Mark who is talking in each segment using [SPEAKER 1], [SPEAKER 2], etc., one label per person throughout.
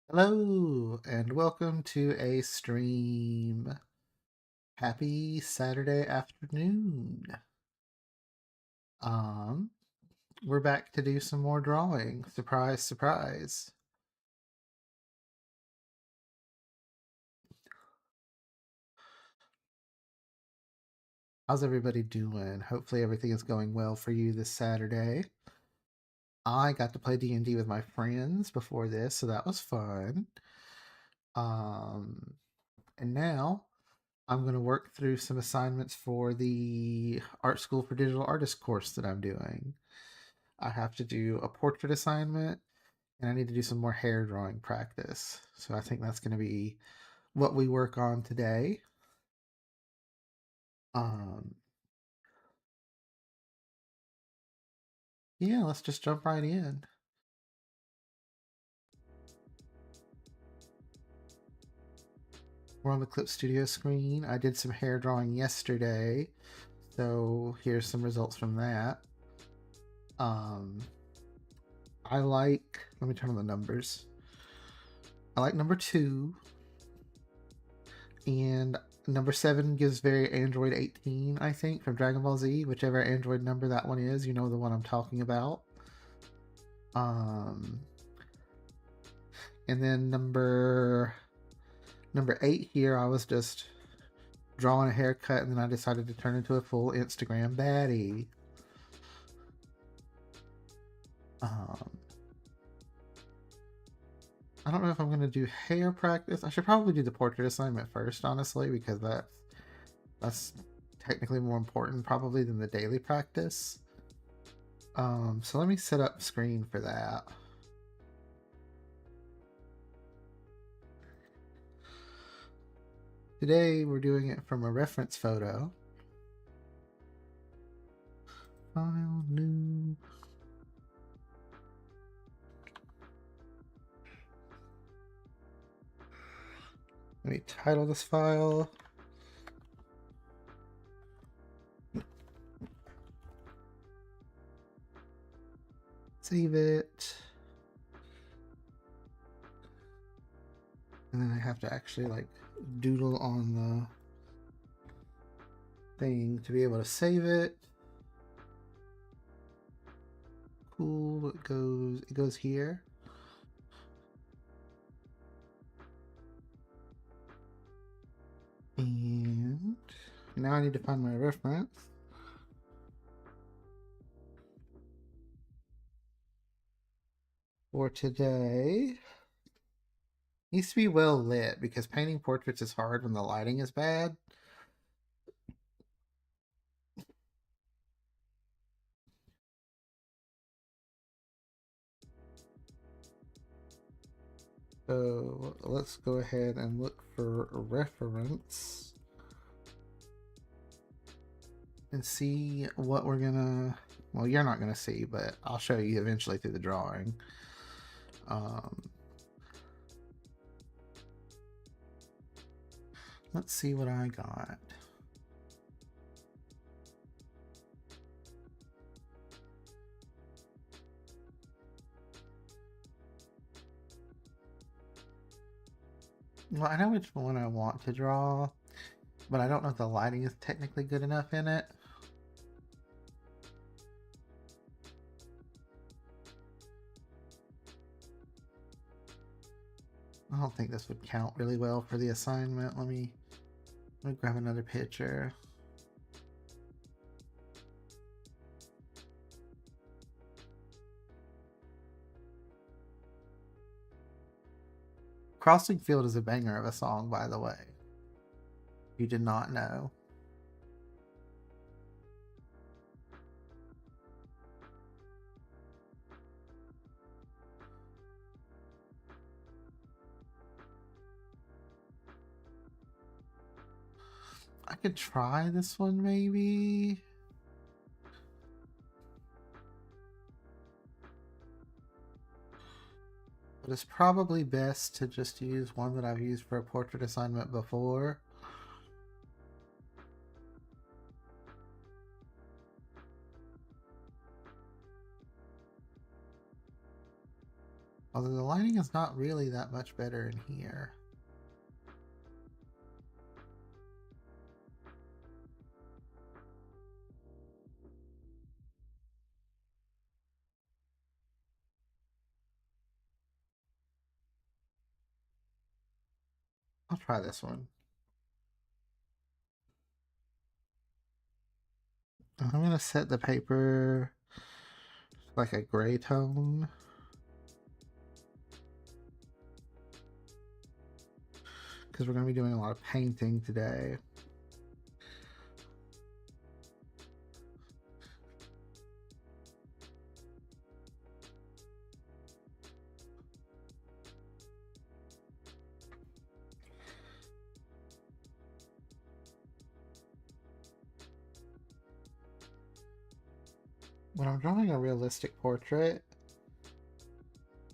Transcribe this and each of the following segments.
[SPEAKER 1] Hello and welcome to a stream. Happy Saturday afternoon. Um, we're back to do some more drawing. Surprise, surprise. How's everybody doing? Hopefully everything is going well for you this Saturday. I got to play D&D with my friends before this, so that was fun. Um, and now I'm going to work through some assignments for the Art School for Digital Artists course that I'm doing. I have to do a portrait assignment and I need to do some more hair drawing practice. So I think that's going to be what we work on today. Um, yeah, let's just jump right in. We're on the Clip Studio screen. I did some hair drawing yesterday, so here's some results from that. Um, let me turn on the numbers. I like number 2, and number 7 gives very Android 18, I think, from Dragon Ball Z, whichever Android number that one is, you know the one I'm talking about. Um, and then number 8 here, I was just drawing a haircut, and then I decided to turn into a full Instagram baddie. Um, I don't know if I'm going to do hair practice. I should probably do the portrait assignment first, honestly, because that's technically more important probably than the daily practice. So let me set up screen for that. Today we're doing it from a reference photo. File, new. Let me title this file. Save it. And then I have to actually like doodle on the thing to be able to save it. Cool, it goes here. And now I need to find my reference. For today, needs to be well lit because painting portraits is hard when the lighting is bad. So let's go ahead and look for a reference and see what we're gonna, well, you're not gonna see, but I'll show you eventually through the drawing. Let's see what I got. Well, I know which one I want to draw, but I don't know if the lighting is technically good enough in it. I don't think this would count really well for the assignment. Let me grab another picture. Crossing Field is a banger of a song, by the way. You did not know. I could try this one maybe. But it's probably best to just use one that I've used for a portrait assignment before. Although the lighting is not really that much better in here. I'll try this one. I'm going to set the paper like a gray tone. Because we're going to be doing a lot of painting today. When I'm drawing a realistic portrait,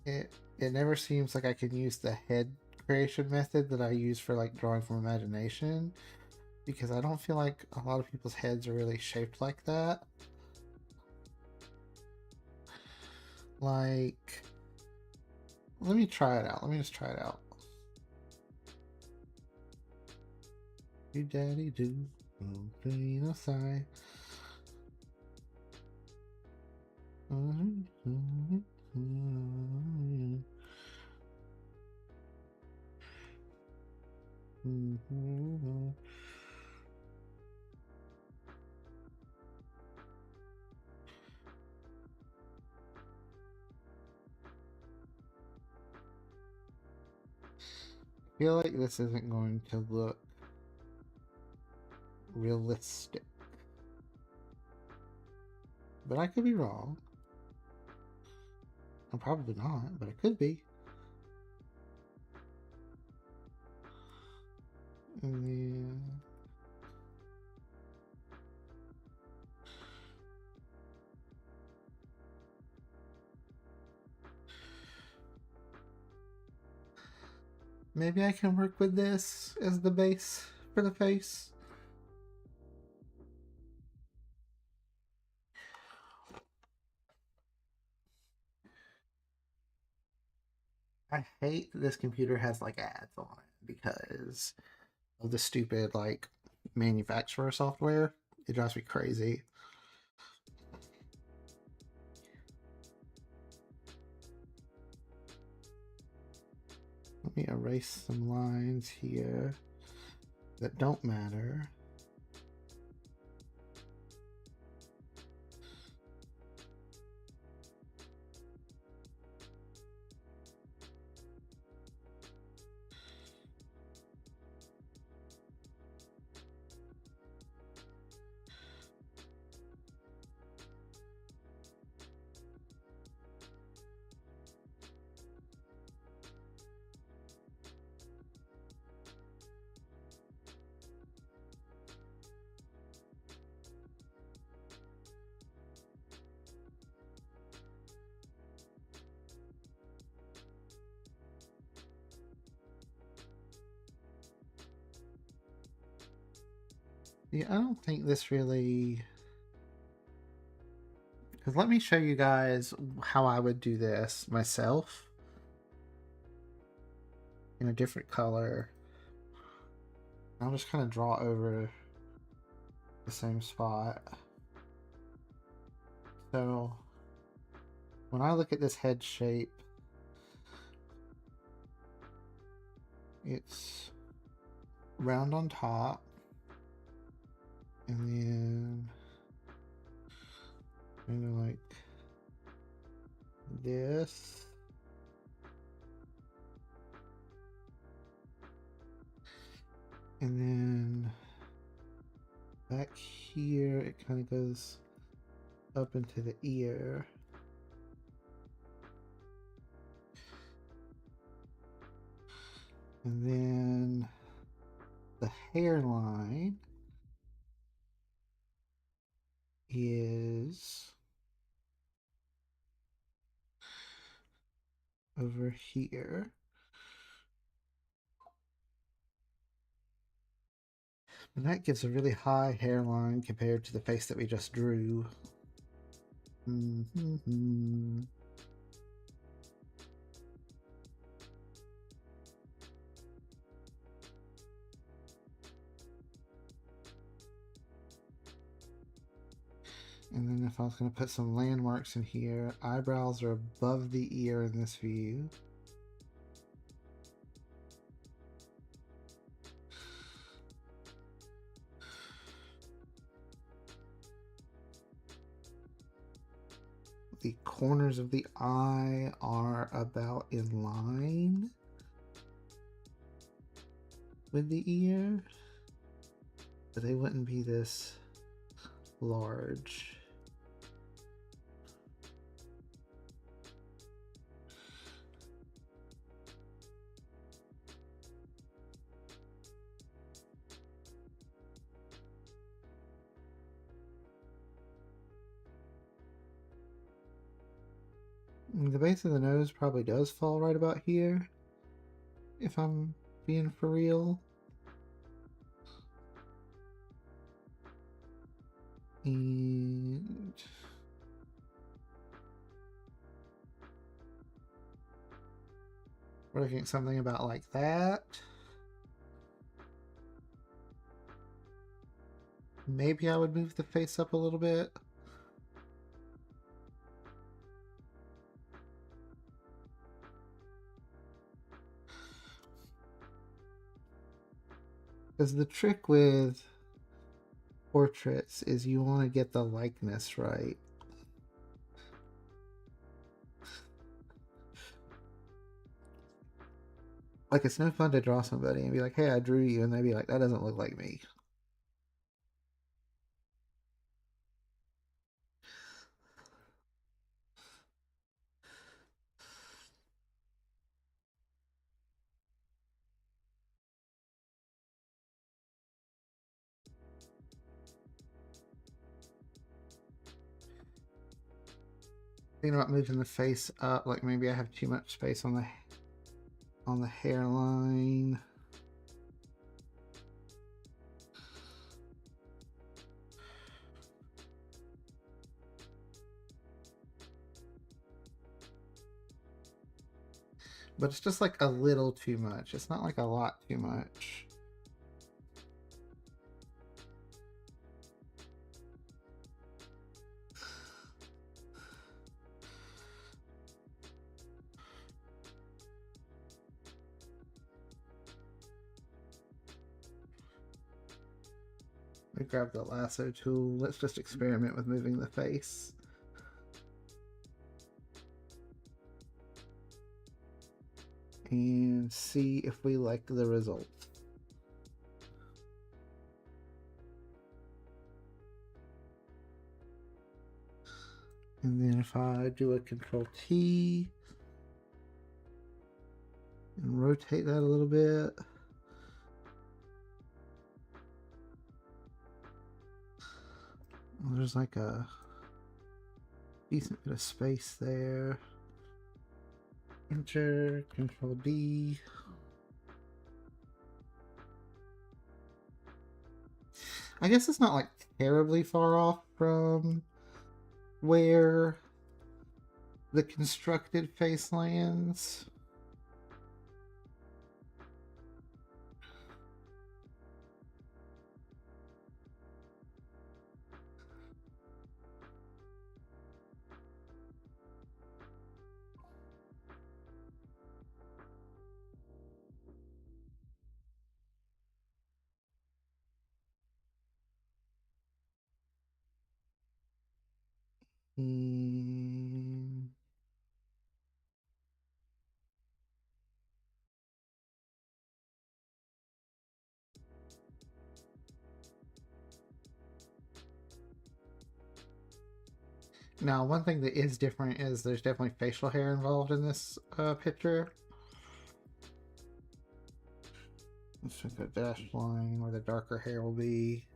[SPEAKER 1] it never seems like I can use the head creation method that I use for like drawing from imagination, because I don't feel like a lot of people's heads are really shaped like that. Like, let me try it out. Let me just try it out. You daddy do, no sigh. I feel like this isn't going to look realistic, but I could be wrong. I'm probably not, but it could be. And then maybe I can work with this as the base for the face. I hate that this computer has like ads on it because of the stupid like manufacturer software. It drives me crazy. Let me erase some lines here that don't matter. Yeah, I don't think this really... Because let me show you guys how I would do this myself in a different color. I'll just kind of draw over the same spot. So when I look at this head shape, it's round on top, and then kind of like this. And then back here, it kind of goes up into the ear. And then the hairline is over here. And that gives a really high hairline compared to the face that we just drew. And then if I was going to put some landmarks in here, eyebrows are above the ear in this view. The corners of the eye are about in line with the ear, but they wouldn't be this large. The base of the nose probably does fall right about here, if I'm being for real. And we're looking at something about like that. Maybe I would move the face up a little bit. Because the trick with portraits is you want to get the likeness right. Like, it's no fun to draw somebody and be like, hey, I drew you, and they'd be like, that doesn't look like me. Thinking about moving the face up, like maybe I have too much space on the hairline. But it's just like a little too much. It's not like a lot too much. Let me grab the lasso tool. Let's just experiment with moving the face. And see if we like the result. And then if I do a Control T and rotate that a little bit. There's like a decent bit of space there. Enter, Control D. I guess it's not like terribly far off from where the constructed face lands. Hmm. Now, one thing that is different is there's definitely facial hair involved in this picture. Let's make a dashed line where the darker hair will be.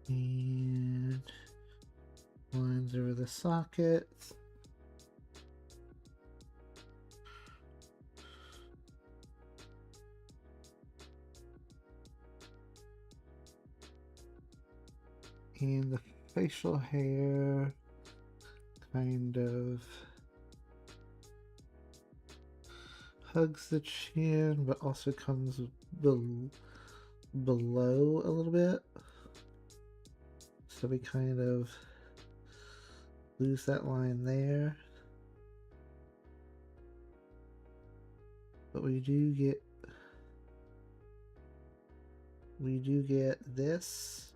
[SPEAKER 1] And lines over the sockets. And the facial hair kind of hugs the chin, but also comes below a little bit. So we kind of lose that line there. But we do get this.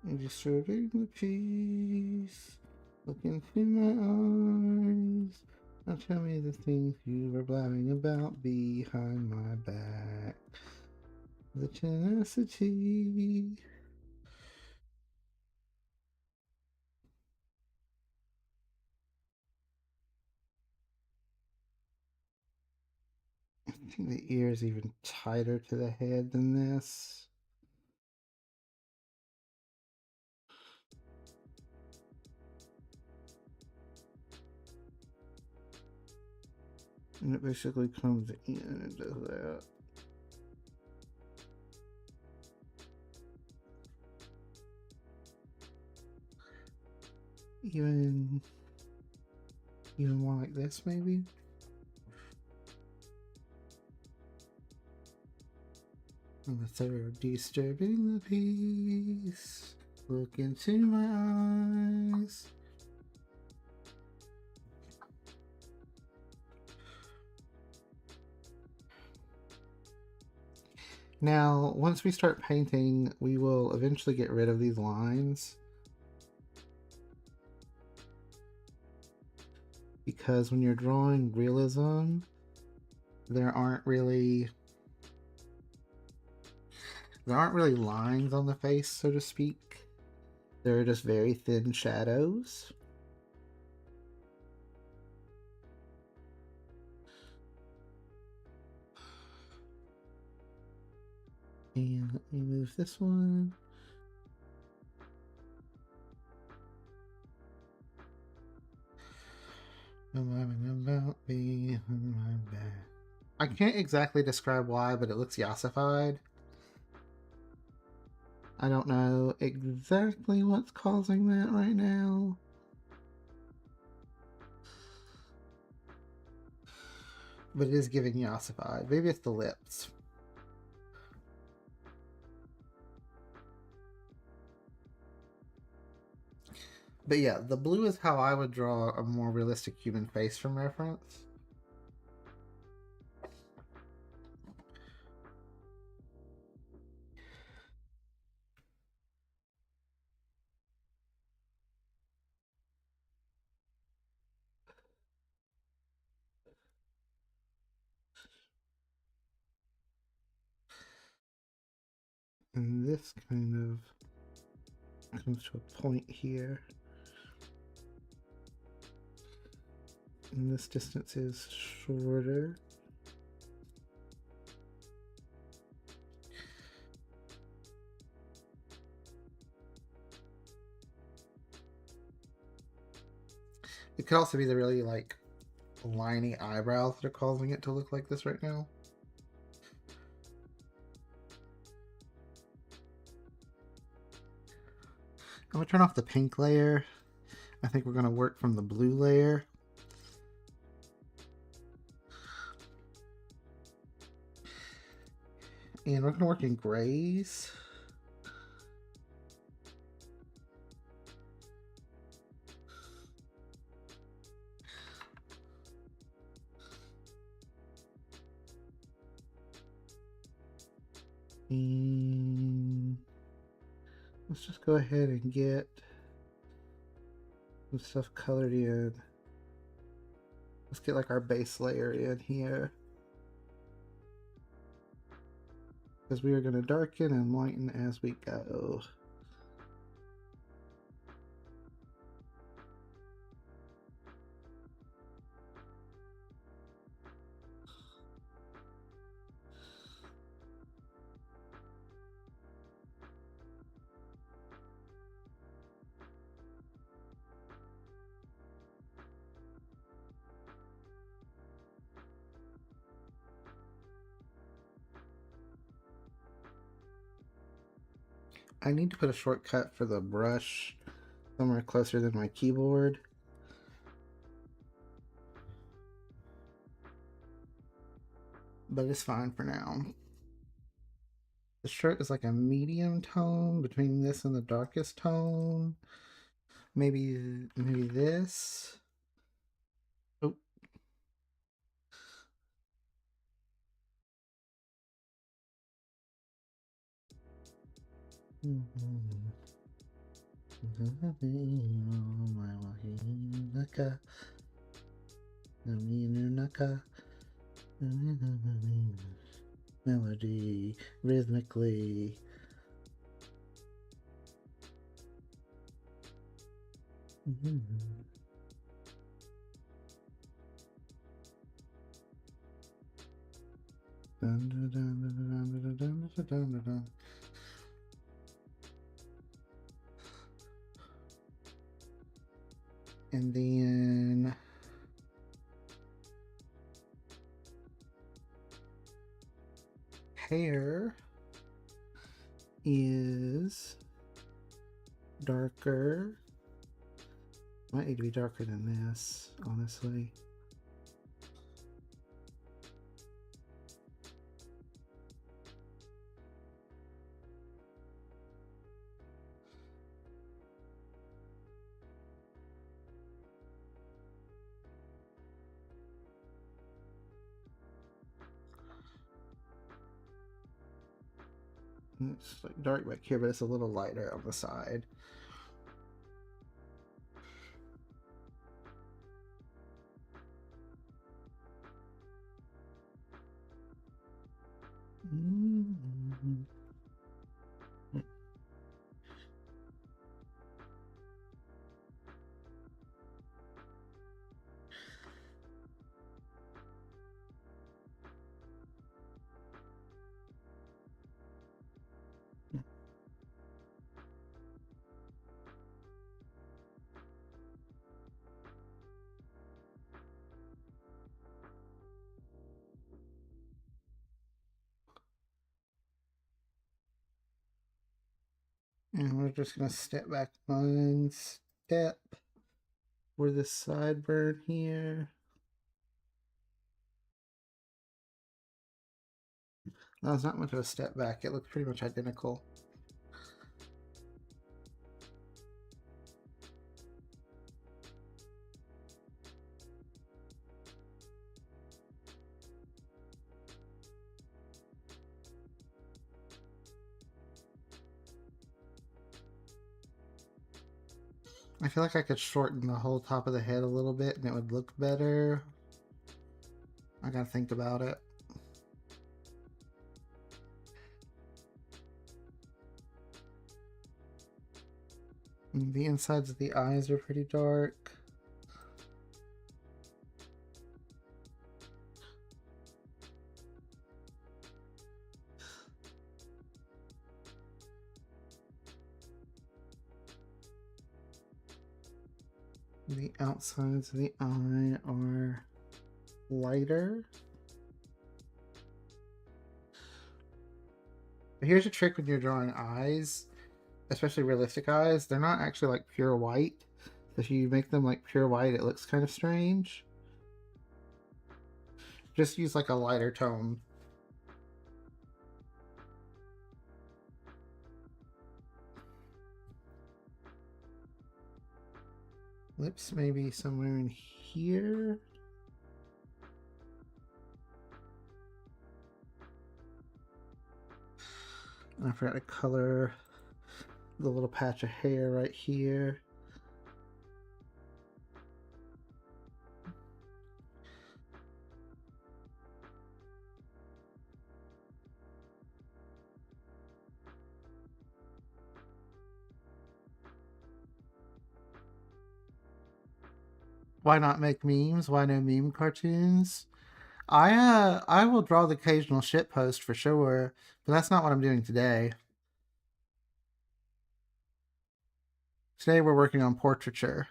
[SPEAKER 1] And disturbing the peace. Look into my eyes. Now tell me the things you were blabbing about behind my back. The tenacity. I think the ear is even tighter to the head than this. And it basically comes in and does that. Even more like this, maybe? And the third, disturbing the peace. Look into my eyes. Now, once we start painting, we will eventually get rid of these lines. Because when you're drawing realism, there aren't really lines on the face, so to speak. They're just very thin shadows. And let me move this one. About me on my back. I can't exactly describe why, but it looks yassified. I don't know exactly what's causing that right now. But it is giving yassified. Maybe it's the lips. But yeah, the blue is how I would draw a more realistic human face from reference. And this kind of comes to a point here. And this distance is shorter. It could also be the really like liney eyebrows that are causing it to look like this right now. I'm gonna turn off the pink layer. I think we're gonna work from the blue layer. And we're gonna work in grays. And let's just go ahead and get some stuff colored in. Let's get like our base layer in here. Because we are going to darken and lighten as we go. I need to put a shortcut for the brush somewhere closer than my keyboard. But it's fine for now. The shirt is like a medium tone between this and the darkest tone. Maybe this. Oh. Melody rhythmically. And then hair is darker. Might need to be darker than this, honestly. It's like dark back here, but it's a little lighter on the side. Mm-hmm. And we're just going to step back one step for the sideburn here. That was not much of a step back. It looks pretty much identical. I feel like I could shorten the whole top of the head a little bit and it would look better. I gotta think about it. And the insides of the eyes are pretty dark. The outsides of the eye are lighter. But here's a trick when you're drawing eyes, especially realistic eyes. They're not actually like pure white. So if you make them like pure white, it looks kind of strange. Just use like a lighter tone. Lips maybe somewhere in here. And I forgot to color the little patch of hair right here. Why not make memes? Why no meme cartoons? I will draw the occasional shit post for sure, but that's not what I'm doing today. Today we're working on portraiture.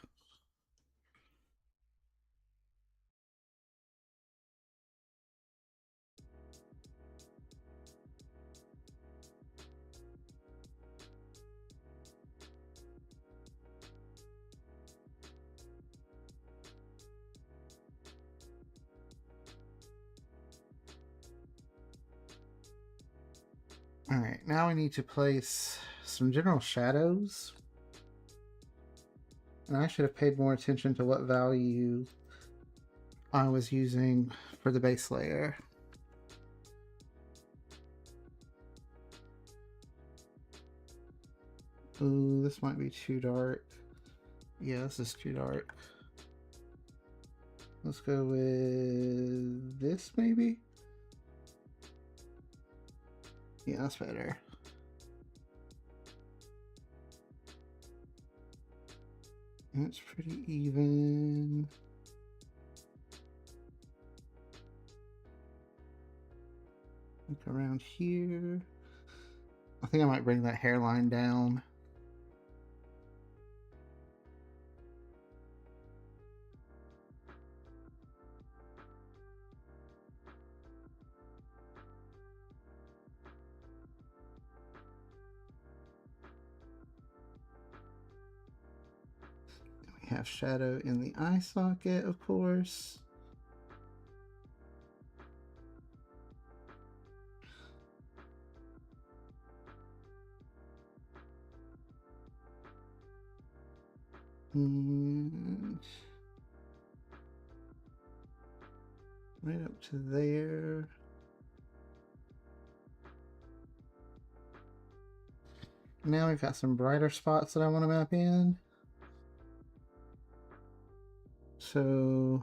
[SPEAKER 1] Alright, now I need to place some general shadows. And I should have paid more attention to what value I was using for the base layer. Ooh, this might be too dark. Yeah, this is too dark. Let's go with this, maybe? Yeah, that's better. It's pretty even. Look around here. I think I might bring that hairline down. We have shadow in the eye socket, of course. And right up to there. Now we've got some brighter spots that I want to map in. So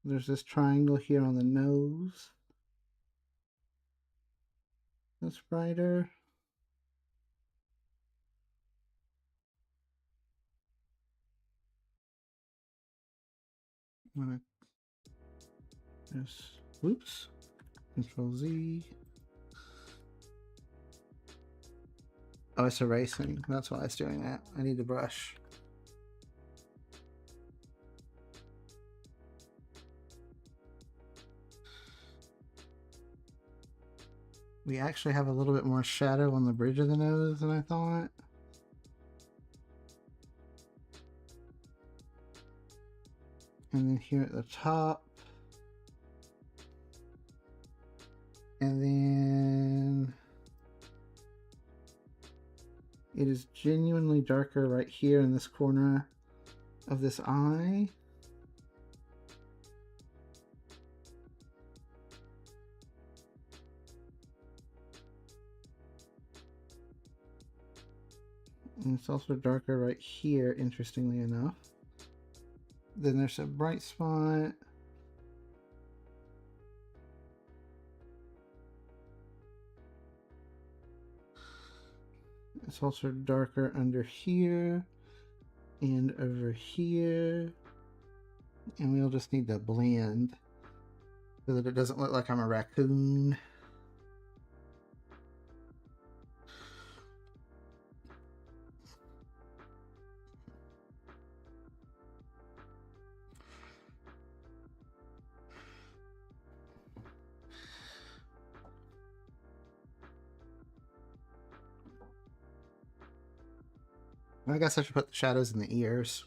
[SPEAKER 1] there's this triangle here on the nose. That's brighter. I'm gonna just, whoops, Control Z. Oh, it's erasing. That's why it's doing that. I need the brush. We actually have a little bit more shadow on the bridge of the nose than I thought. And then here at the top. And then it is genuinely darker right here in this corner of this eye. And it's also darker right here, interestingly enough. Then there's a bright spot. It's also darker under here and over here. And we'll just need to blend so that it doesn't look like I'm a raccoon. I guess I should put the shadows in the ears.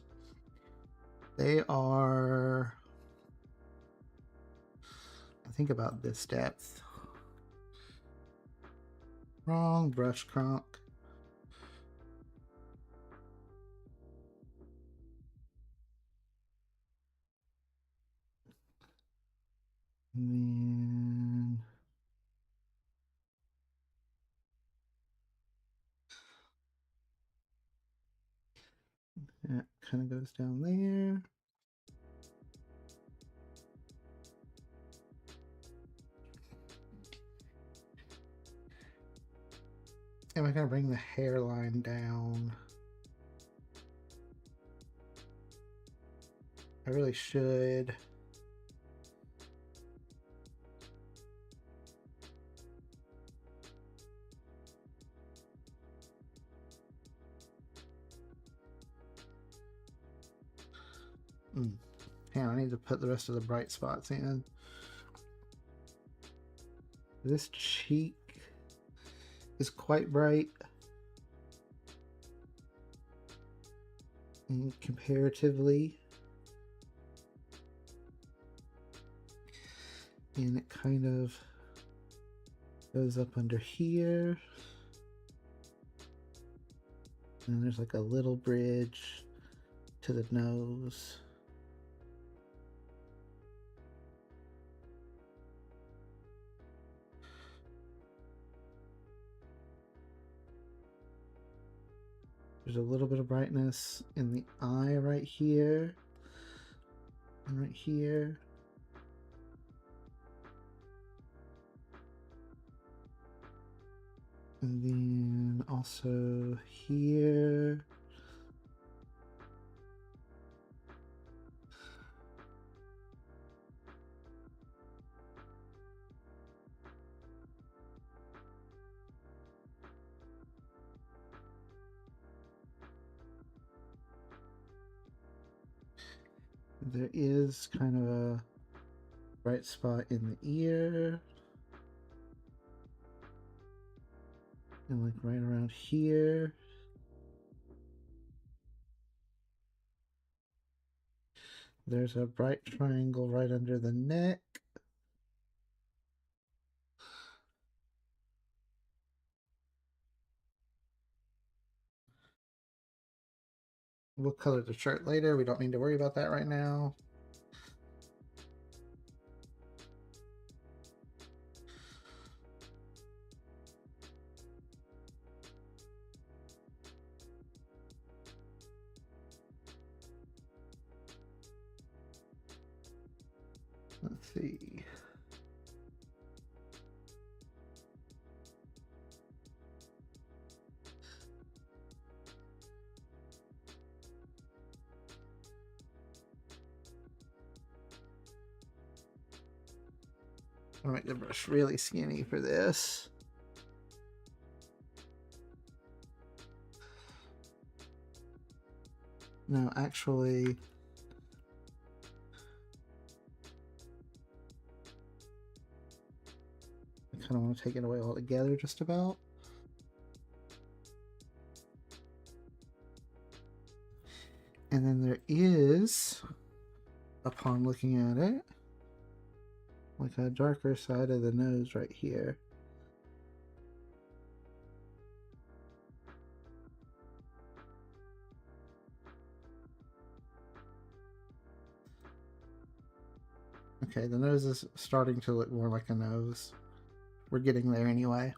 [SPEAKER 1] They are, I think, about this depth. Wrong brush cronk. And then that kind of goes down there. And we're going to bring the hairline down. I really should. Hang on, I need to put the rest of the bright spots in. This cheek is quite bright. And comparatively. And it kind of Goes up under here. And there's like a little bridge to the nose. There's a little bit of brightness in the eye right here. And right here. And then also here. There is kind of a bright spot in the ear. And like right around here. There's a bright triangle right under the neck. We'll color the shirt later. We don't need to worry about that right now. Let's see. I'm gonna make the brush really skinny for this. No, actually, I kind of want to take it away altogether, just about. And then there is, upon looking at it, like a darker side of the nose right here. Okay, the nose is starting to look more like a nose. We're getting there anyway.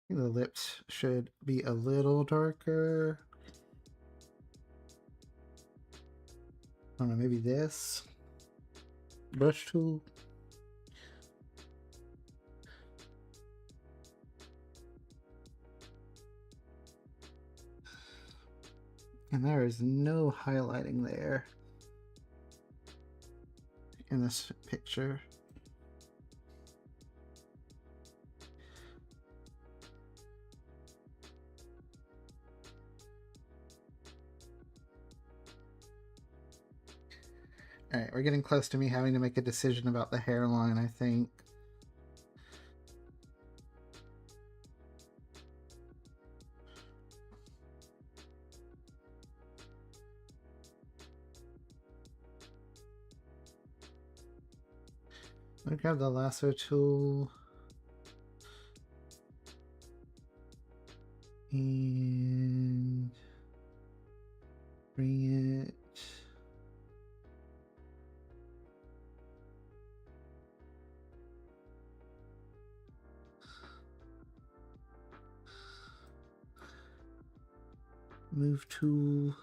[SPEAKER 1] The lips should be a little darker. I don't know, maybe this brush tool. And there is no highlighting there in this picture. Alright, we're getting close to me having to make a decision about the hairline, I think. I'm gonna grab the lasso tool and bring it move tool.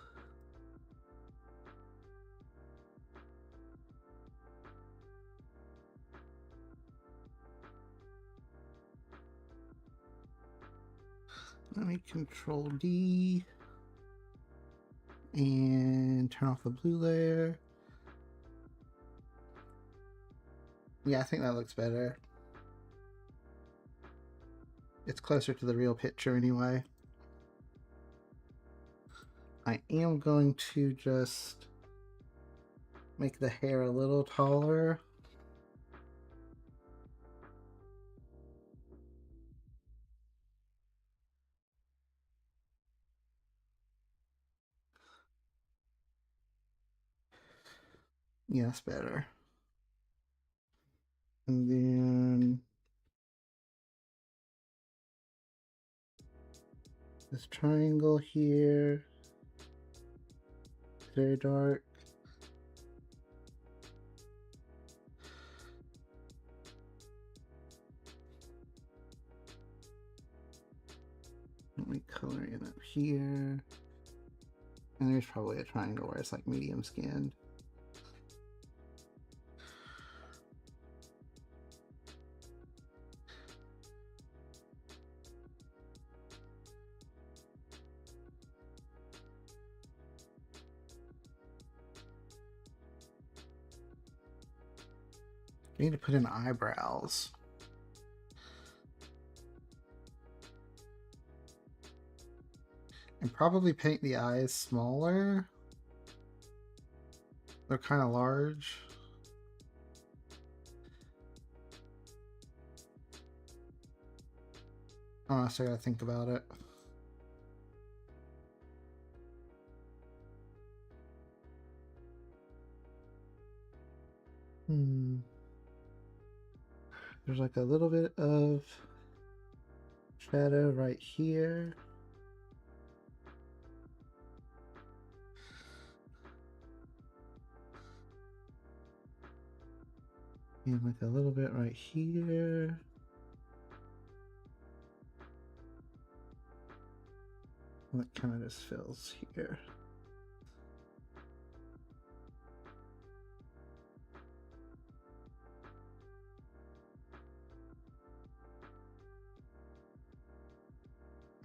[SPEAKER 1] Let me Control D and turn off the blue layer. Yeah, I think that looks better. It's closer to the real picture anyway. I am going to just make the hair a little taller. Yeah, that's better. And then this triangle here, very dark. Let me color it up here. And there's probably a triangle where it's like medium skinned. I need to put in eyebrows. And probably paint the eyes smaller. They're kind of large. Oh, so I gotta think about it. There's like a little bit of shadow right here. And like a little bit right here. That kind of just fills here.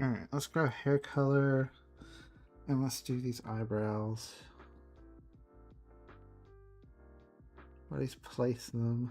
[SPEAKER 1] Alright, let's grab hair color and let's do these eyebrows. Or at least place them.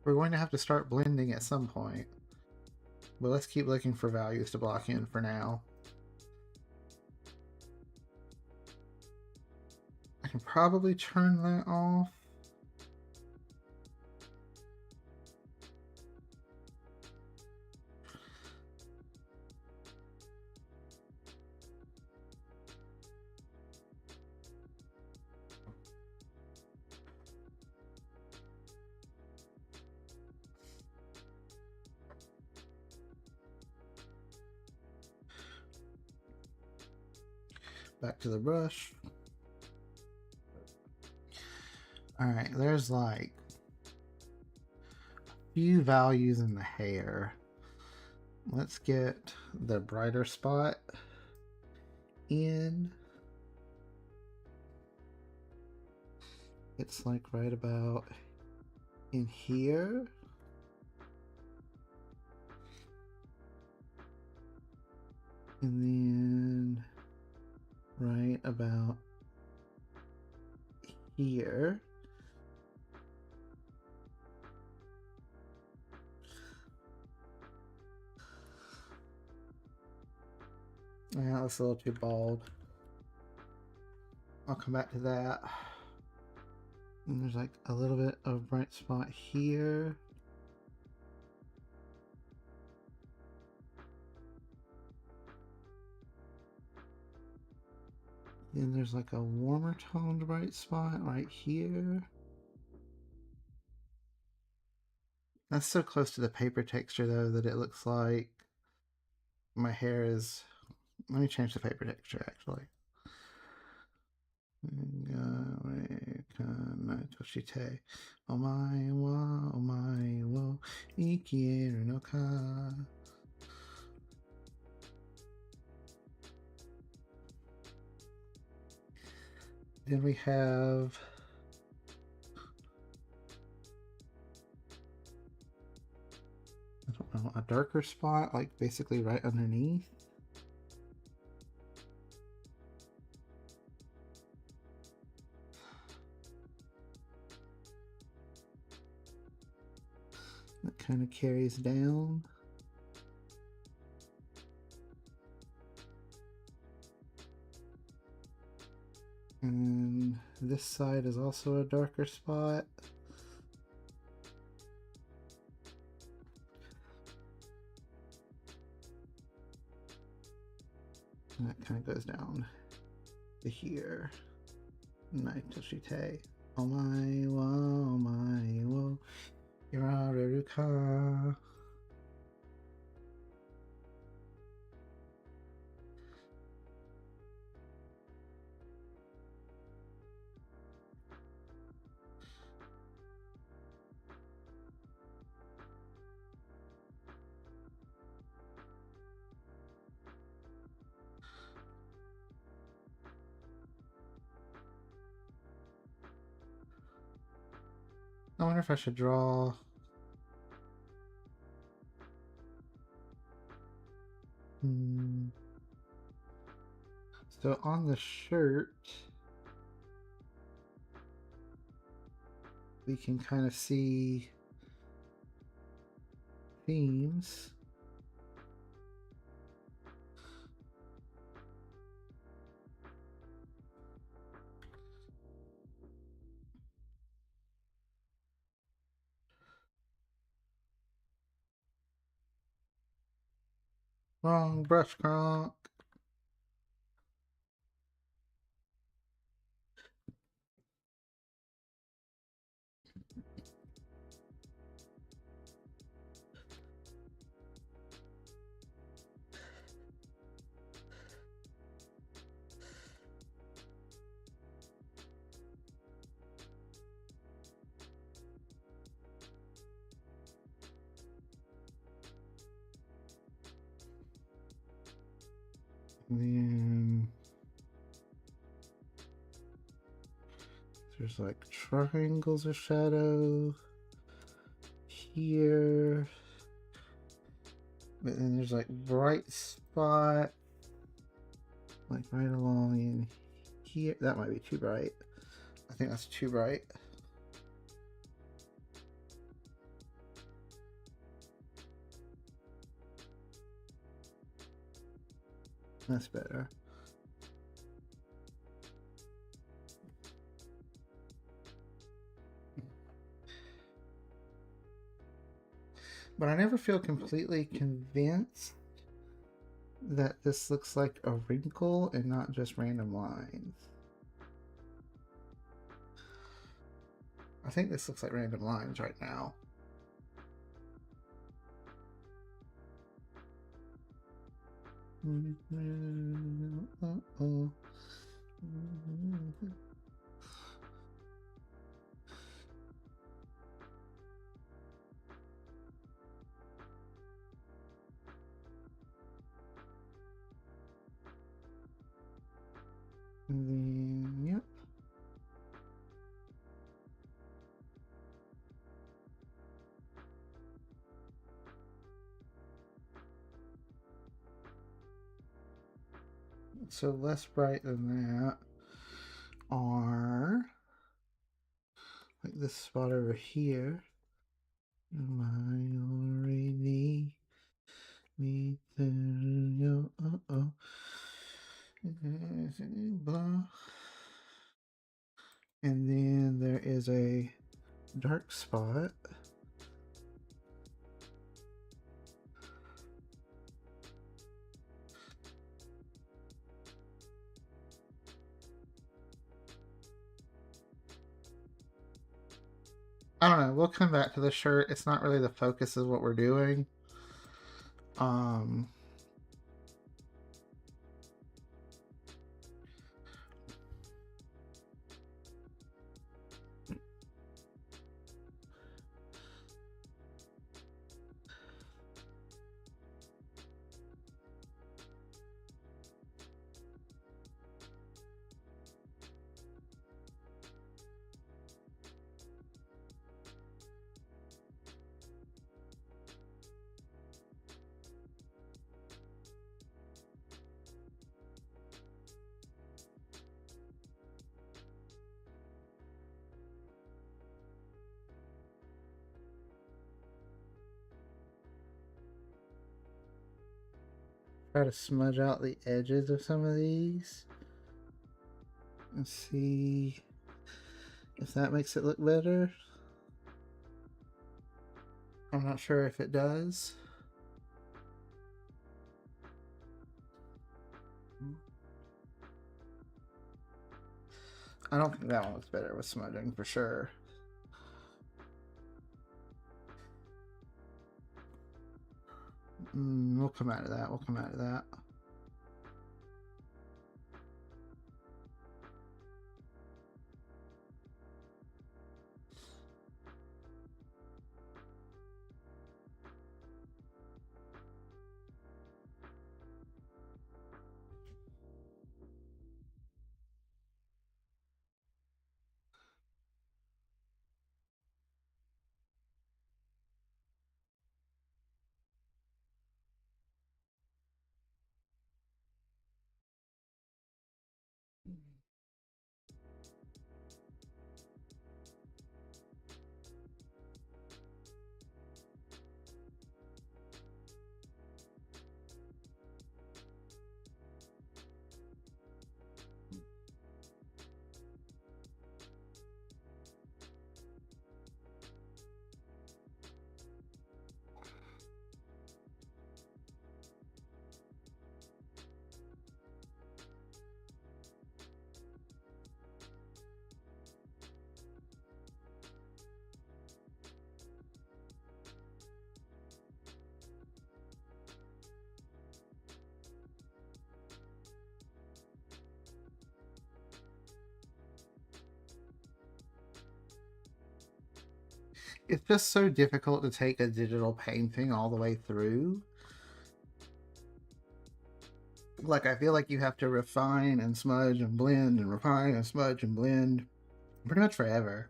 [SPEAKER 1] We're going to have to start blending at some point. But let's keep looking for values to block in for now. I can probably turn that off. Back to the brush. Alright, there's like a few values in the hair. Let's get the brighter spot in. It's like right about in here. And then right about here. Yeah, that's a little too bald. I'll come back to that. And there's like a little bit of bright spot here. And there's like a warmer toned bright spot right here. That's so close to the paper texture though that it looks like my hair is. Let me change the paper texture actually. Then we have I don't know, a darker spot, like basically right underneath. That kind of carries down. And this side is also a darker spot. And that kind of goes down to here. Naitoshite. Omae wa omae wo irareru ka. I wonder if I should draw. So on the shirt, we can kind of see themes. Wrong brush, Kronk. And then there's like triangles of shadow here. But then there's like bright spot like right along in here. That might be too bright. I think that's too bright. That's better. But I never feel completely convinced that this looks like a wrinkle and not just random lines. I think this looks like random lines right now. Uh-oh. And then, yep. So less bright than that are like this spot over here. And then there is a dark spot. I don't know. We'll come back to the shirt. It's not really the focus of what we're doing. try to smudge out the edges of some of these and see if that makes it look better. I'm not sure if it does. I don't think that one looks better with smudging for sure. We'll come out of that. We'll come out of that. It's just so difficult to take a digital painting all the way through. Like, I feel like you have to refine and smudge and blend and refine and smudge and blend pretty much forever.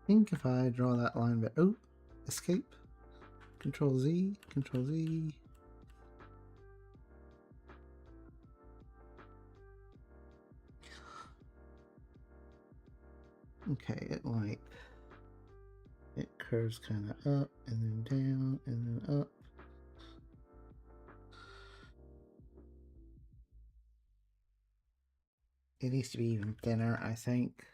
[SPEAKER 1] I think if I draw that line, but oh, escape, Control Z, Control Z. Okay, it curves kind of up and then down and then up. It needs to be even thinner, I think.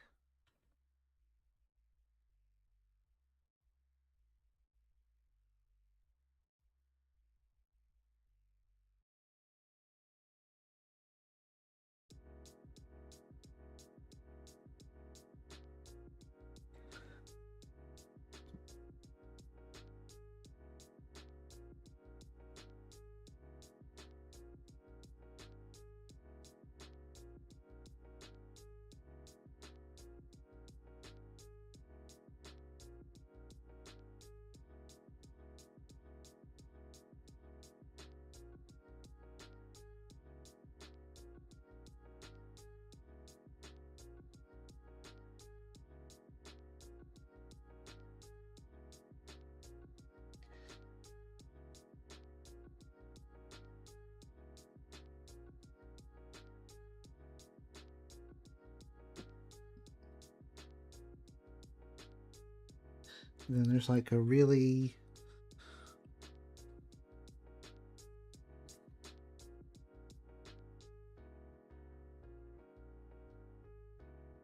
[SPEAKER 1] And then there's like a really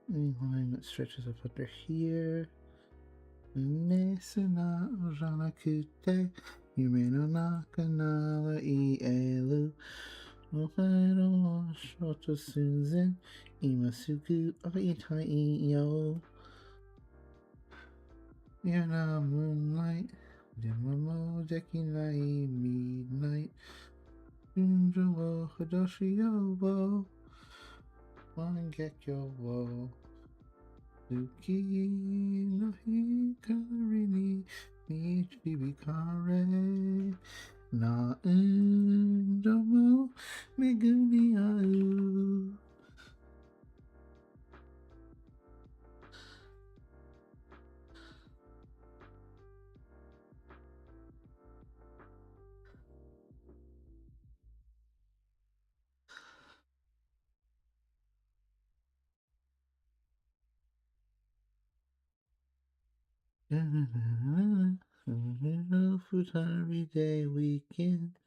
[SPEAKER 1] line that stretches up under here. ねすなじゃなくて夢の中なら言えるお前のショート寸前今すぐ会いたいよ You're not moonlight でももうできない midnight 順序を戻しようwanna get your wall 月の光に導かれ Na Indomo Megumi Au. Futari Day weekend.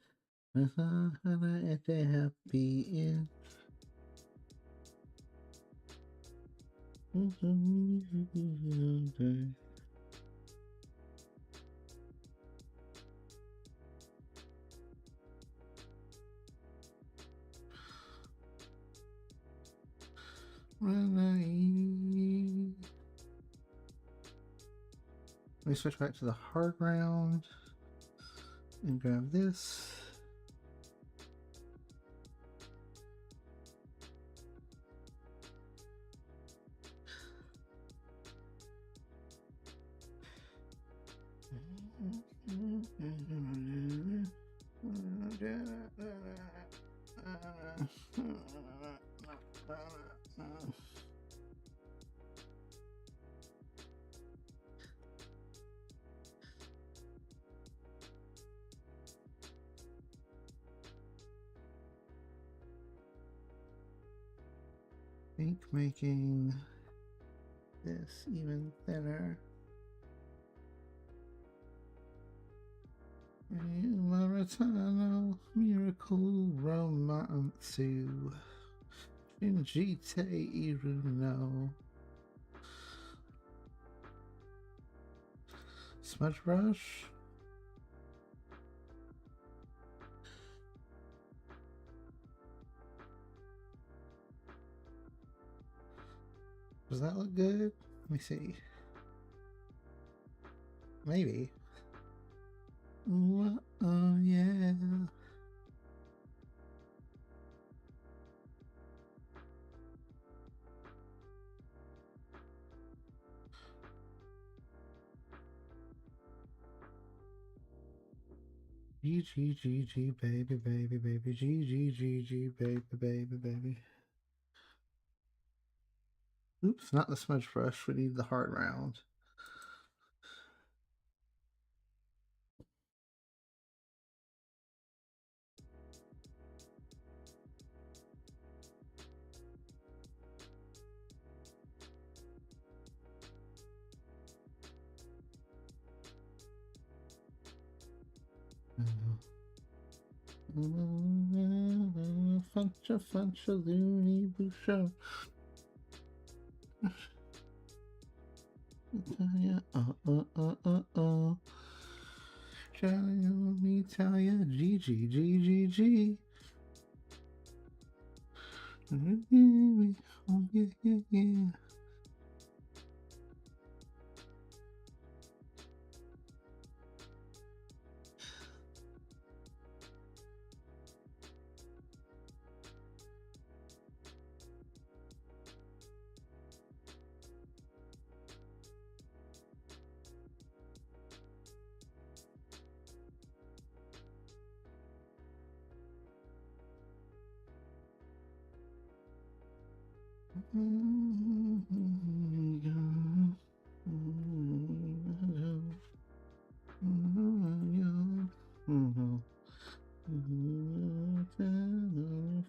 [SPEAKER 1] At the happy end. Let me switch back to the hard round and grab this. I think making this even thinner. Maritano Miracle Romansu Shinjite Iruno. Smudge brush. Does that look good? Let me see. Maybe. Ooh, oh yeah. G G G G baby baby baby G G G G baby baby baby. Oops, not the smudge brush. We need the hard round. Funcha funcha loony busho. Shall me tell ya G G G G G. Oh yeah yeah yeah.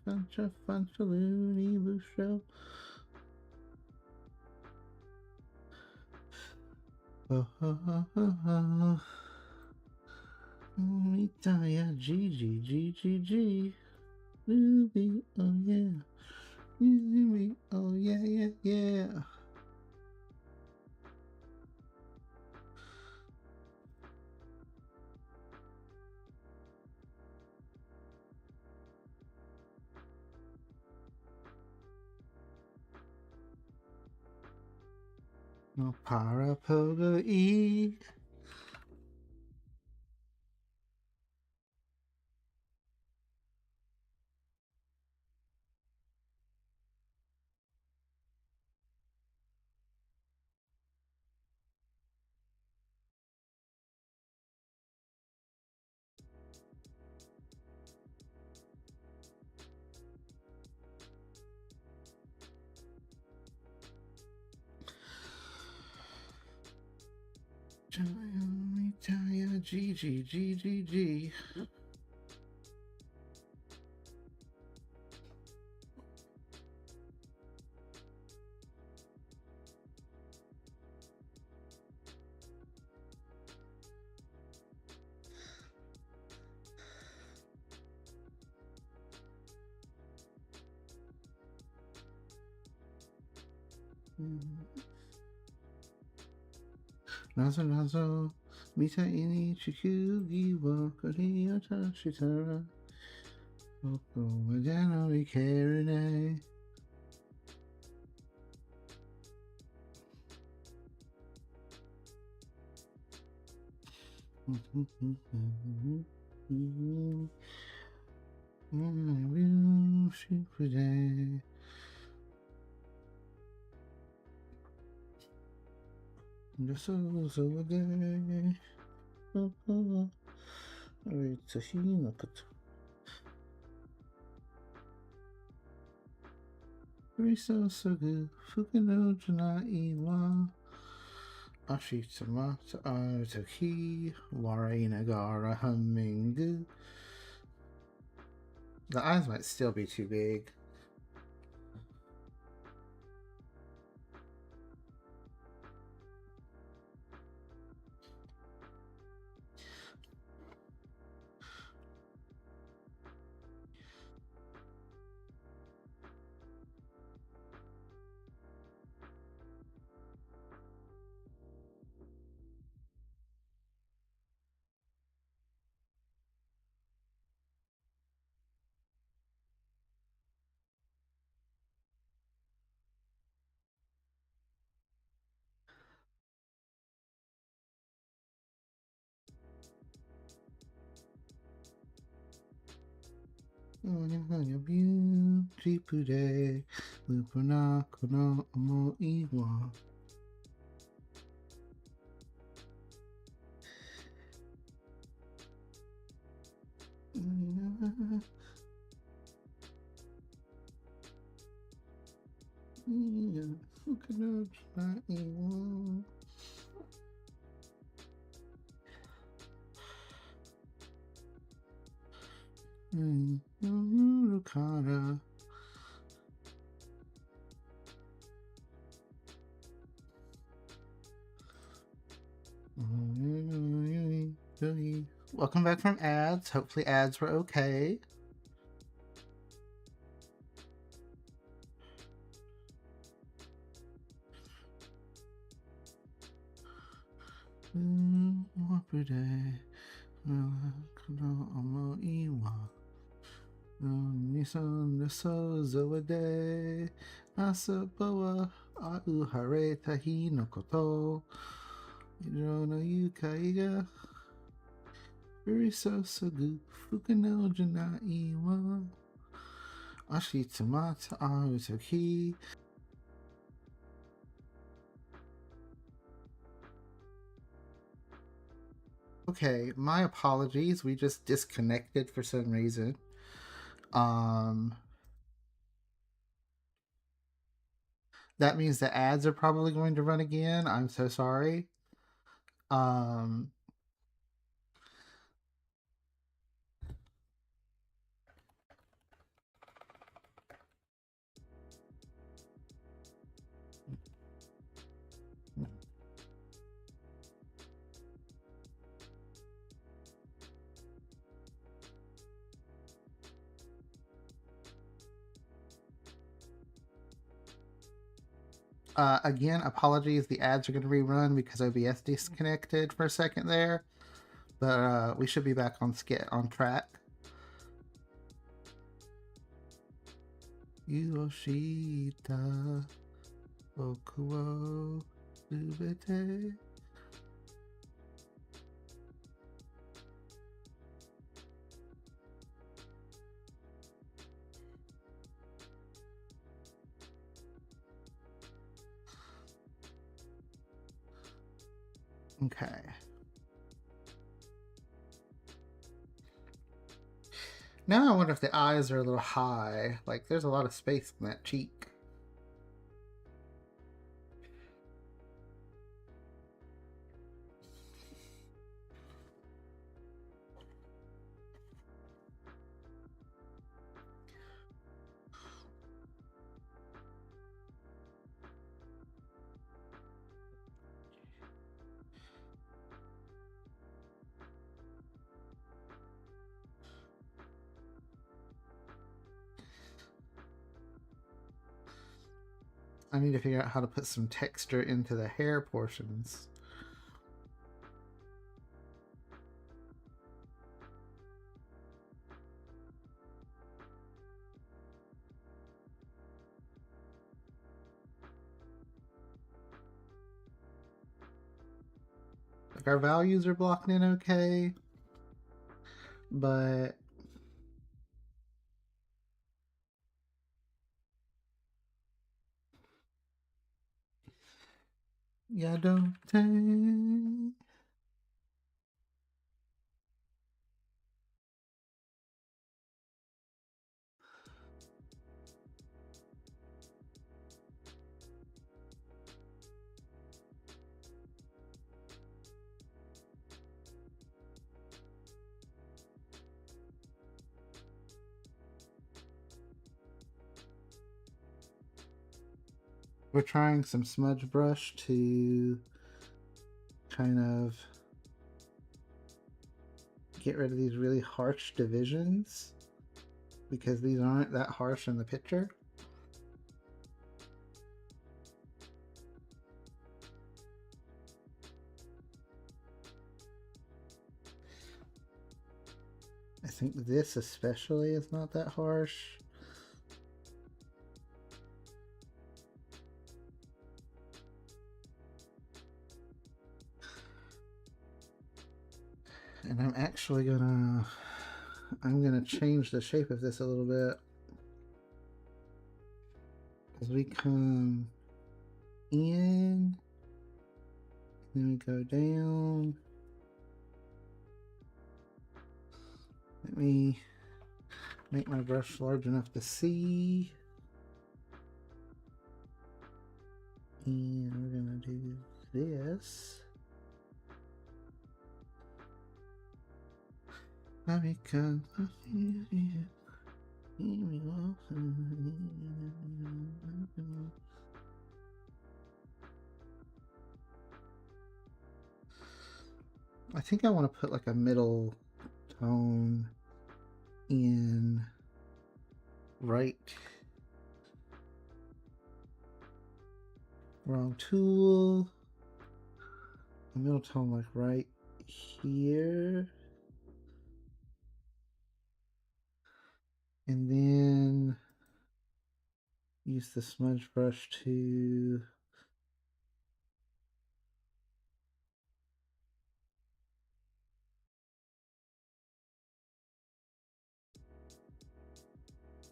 [SPEAKER 1] Funcha funcha loony busho. Oh oh oh oh oh. Me tell ya G G G G G. Ruby, oh yeah. Ruby, oh yeah yeah yeah. No parapogo E. Jaya, G, G, G, G, G. Nazo nazo, mita ini chikugi wa koriyata shitara. Oko wajano ikerine. Riso Sugu Fukano Janai wa Ashitama Toki Warinagara Humingu. The eyes might still be too big. Beauty Lupuna Kono Mo Iwa. Fukano Janai wa. Rukara. Welcome back from ads. Hopefully ads were okay. Nisan Naso Zoade Asabawa Au Hare Tahi no Koto Irono Yukaiga Uriso Sugu Fukano Janai wa Ashitamata Arutoki. Okay, my apologies. We just disconnected for some reason. That means the ads are probably going to run again. I'm so sorry. Again, apologies. The ads are going to rerun because OBS disconnected for a second there, but we should be back on track. Yoshita Okuo Subete. Okay. Now I wonder if the eyes are a little high. Like, there's a lot of space in that cheek. I need to figure out how to put some texture into the hair portions. Like our values are blocking in okay, but yeah, don't take. We're trying some smudge brush to kind of get rid of these really harsh divisions because these aren't that harsh in the picture. I think this especially is not that harsh. And I'm gonna change the shape of this a little bit. As we come in, then we go down. Let me make my brush large enough to see. And we're gonna do this. I think I want to put like a middle tone in right. Wrong tool. A middle tone like right here. And then use the smudge brush to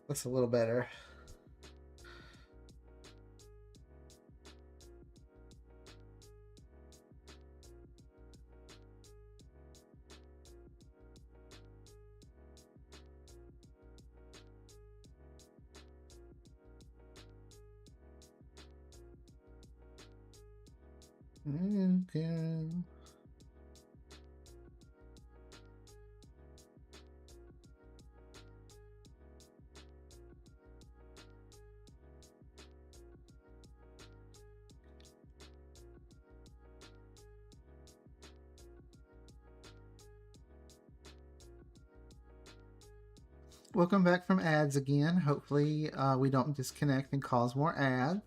[SPEAKER 1] that's a little better. Okay. Welcome back from ads again. Hopefully we don't disconnect and cause more ads.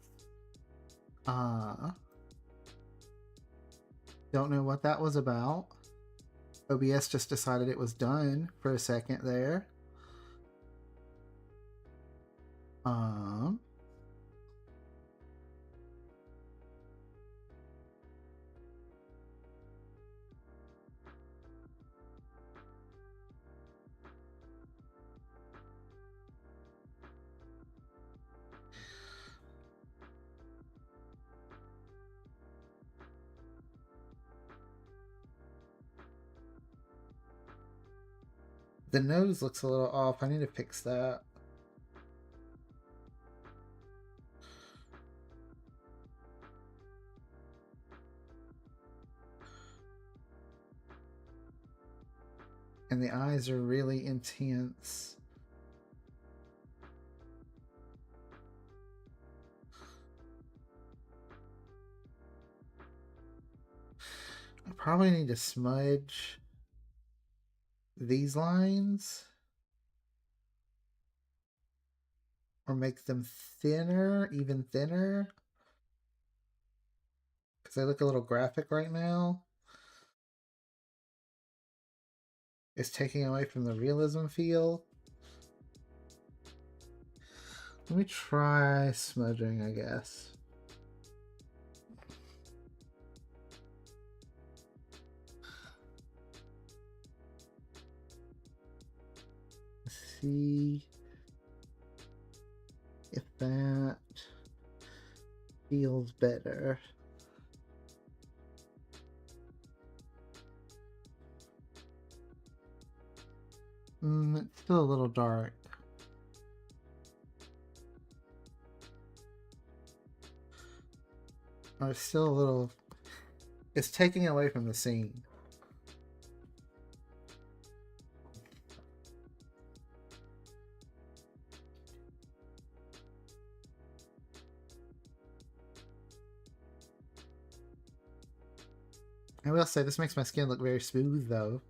[SPEAKER 1] Don't know what that was about. OBS just decided it was done for a second there. The nose looks a little off. I need to fix that. And the eyes are really intense. I probably need to smudge these lines or make them thinner, even thinner. because they look a little graphic right now. It's taking away from the realism feel. Let me try smudging, I guess. Let's see if that feels better. It's still a little dark. Or it's still a little... It's taking away from the scene. I will say, this makes my skin look very smooth, though.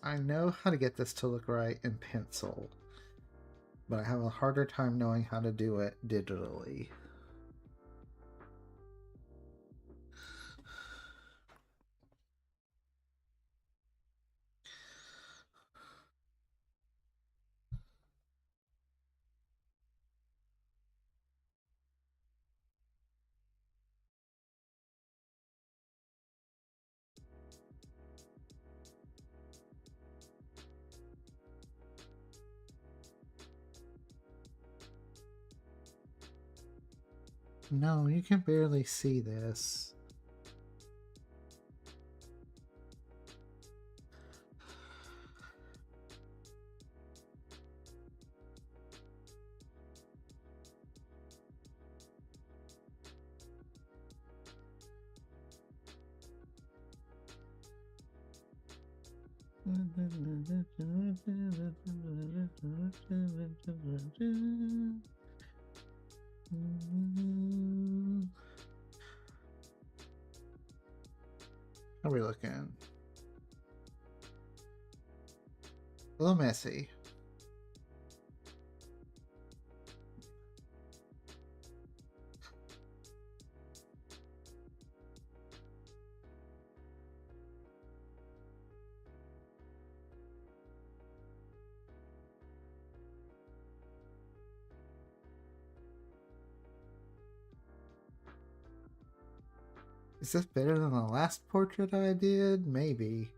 [SPEAKER 1] I know how to get this to look right in pencil, but I have a harder time knowing how to do it digitally. No, you can barely see this. How are we looking? A little messy. Is this better than the last portrait I did? Maybe.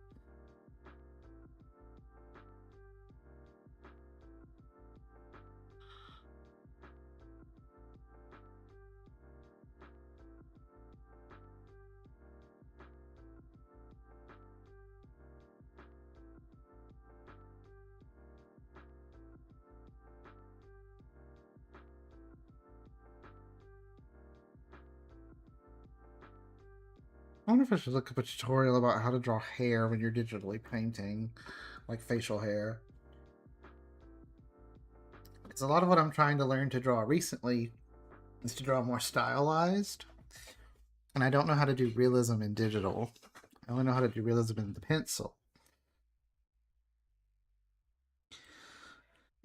[SPEAKER 1] I wonder if I should look up a tutorial about how to draw hair when you're digitally painting, like facial hair. Because a lot of what I'm trying to learn to draw recently is to draw more stylized. And I don't know how to do realism in digital. I only know how to do realism in the pencil.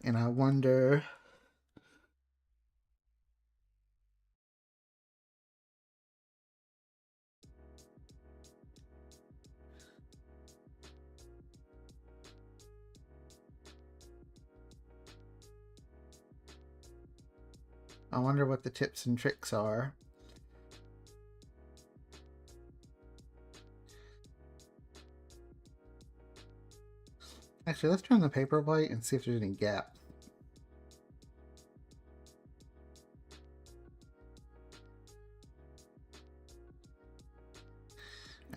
[SPEAKER 1] And I wonder... I wonder what the tips and tricks are. Actually, let's turn the paper white and see if there's any gaps.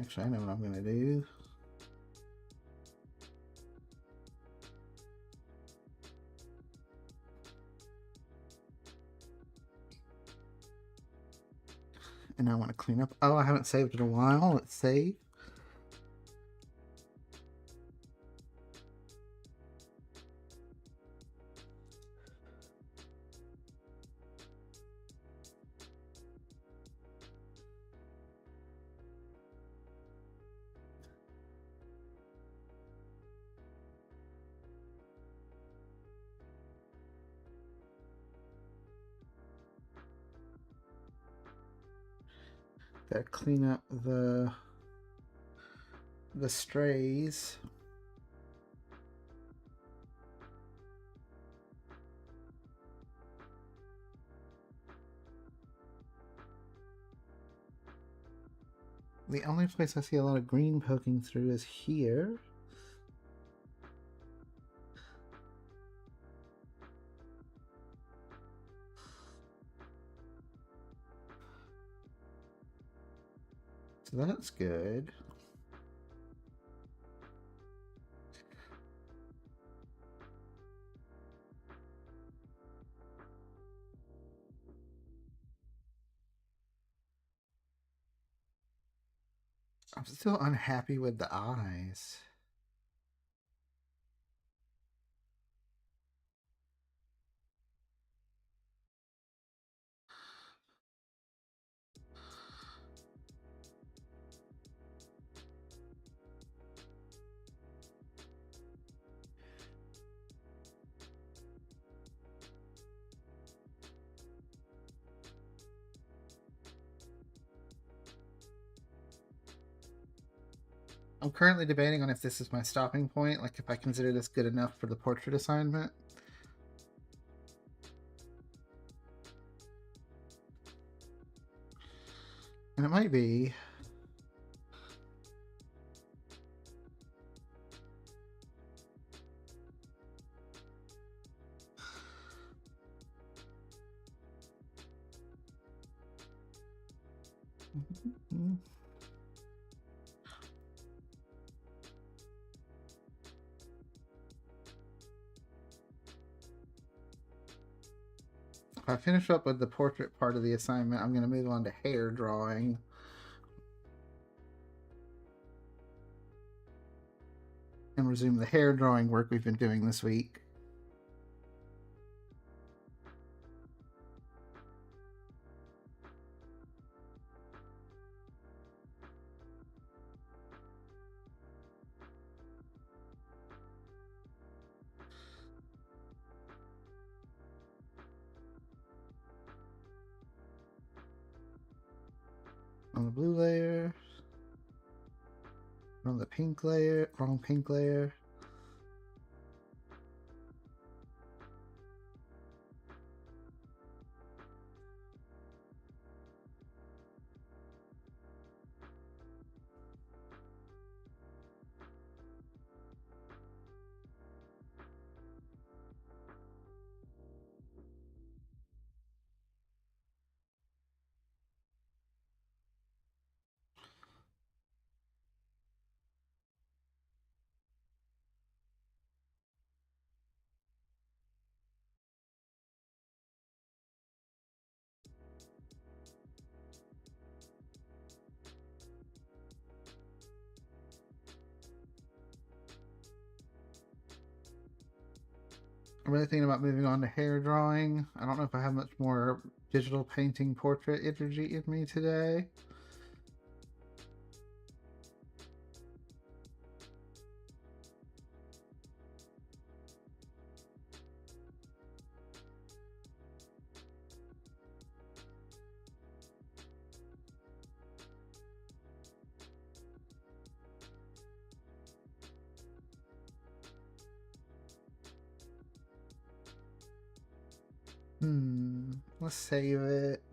[SPEAKER 1] Actually, I know what I'm going to do. And I want to clean up. Oh, I haven't saved in a while. Let's save. Gotta clean up the strays. The only place I see a lot of green poking through is here. So that's good. I'm still unhappy with the eyes. I'm currently debating on if this is my stopping point, like if I consider this good enough for the portrait assignment. And it might be. If I finish up with the portrait part of the assignment, I'm going to move on to hair drawing. And resume the hair drawing work we've been doing this week. On the blue layer. On the pink layer. Wrong pink layer. I'm really thinking about moving on to hair drawing. I don't know if I have much more digital painting portrait energy in me today. Let's save it.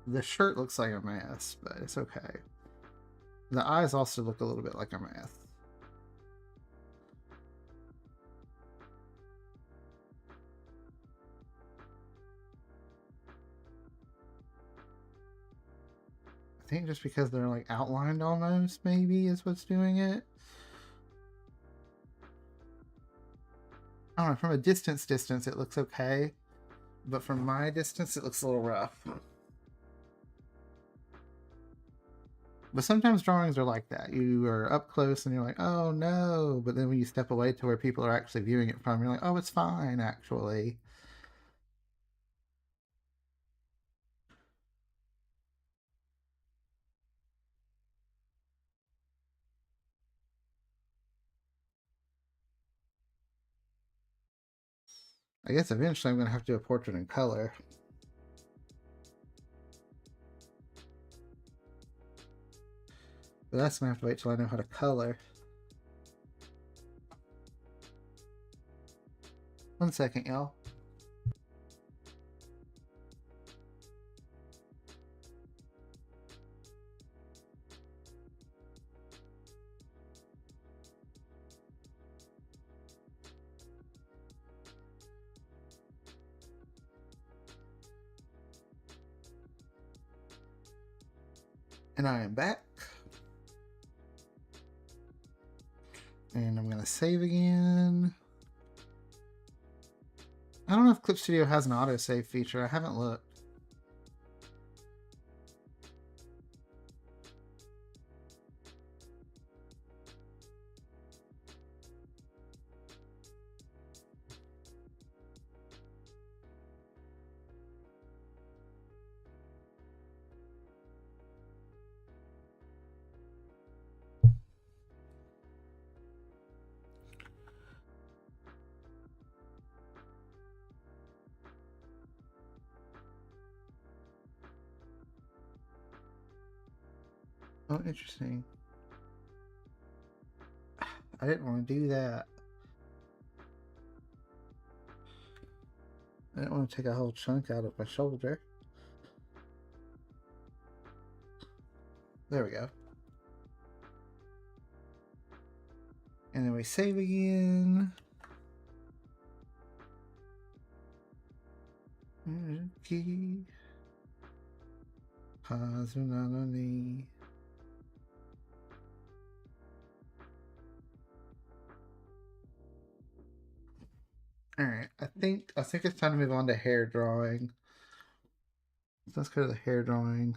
[SPEAKER 1] The shirt looks like a mess, but it's okay. The eyes also look a little bit like a mess. I think just because they're like outlined almost, maybe, is what's doing it. I don't know, from a distance it looks okay. But from my distance it looks a little rough. But sometimes drawings are like that. You are up close and you're like, oh no. But then when you step away to where people are actually viewing it from, you're like, oh, it's fine, actually. I guess eventually I'm going to have to do a portrait in color. But that's going to have to wait till I know how to color. 1 second, y'all. And I am back. And I'm going to save again. I don't know if Clip Studio has an autosave feature. I haven't looked. Oh, interesting. I didn't want to do that. I didn't want to take a whole chunk out of my shoulder. There we go. And then we save again. Key. Hazunanani. Alright, I think it's time to move on to hair drawing. So let's go to the hair drawing.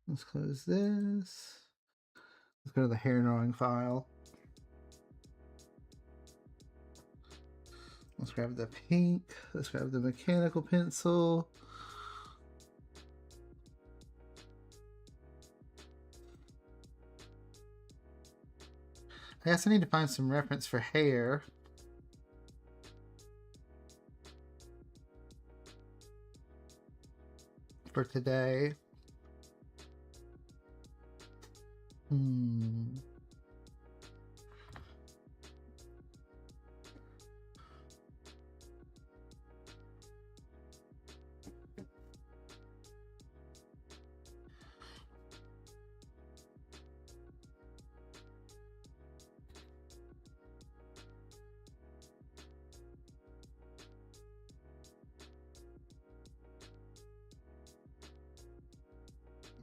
[SPEAKER 1] Let's close this. Let's go to the hair drawing file. Let's grab the pink. Let's grab the mechanical pencil. I guess I need to find some reference for hair. For today.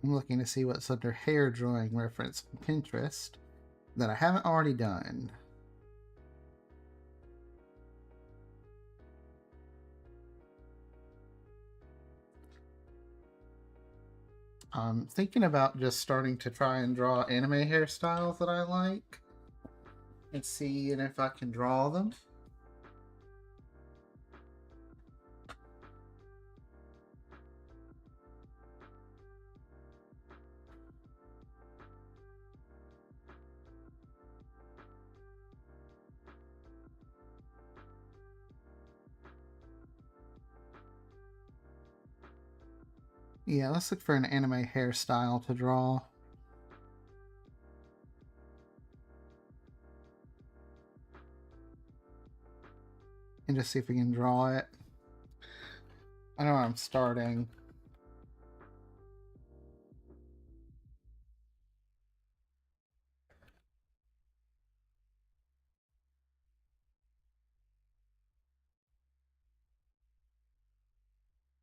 [SPEAKER 1] I'm looking to see what's under hair drawing reference on Pinterest that I haven't already done. I'm thinking about just starting to try and draw anime hairstyles that I like and seeing if I can draw them. Yeah, let's look for an anime hairstyle to draw. and just see if we can draw it. I know I'm starting.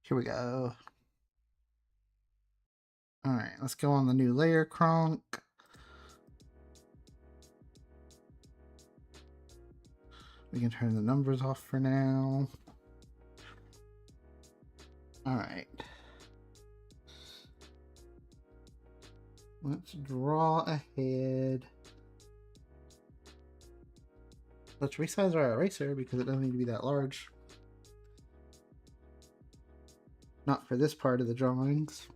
[SPEAKER 1] Here we go. All right, let's go on the new layer Kronk. We can turn the numbers off for now. All right. Let's draw ahead. Let's resize our eraser because it doesn't need to be that large. Not for this part of the drawings.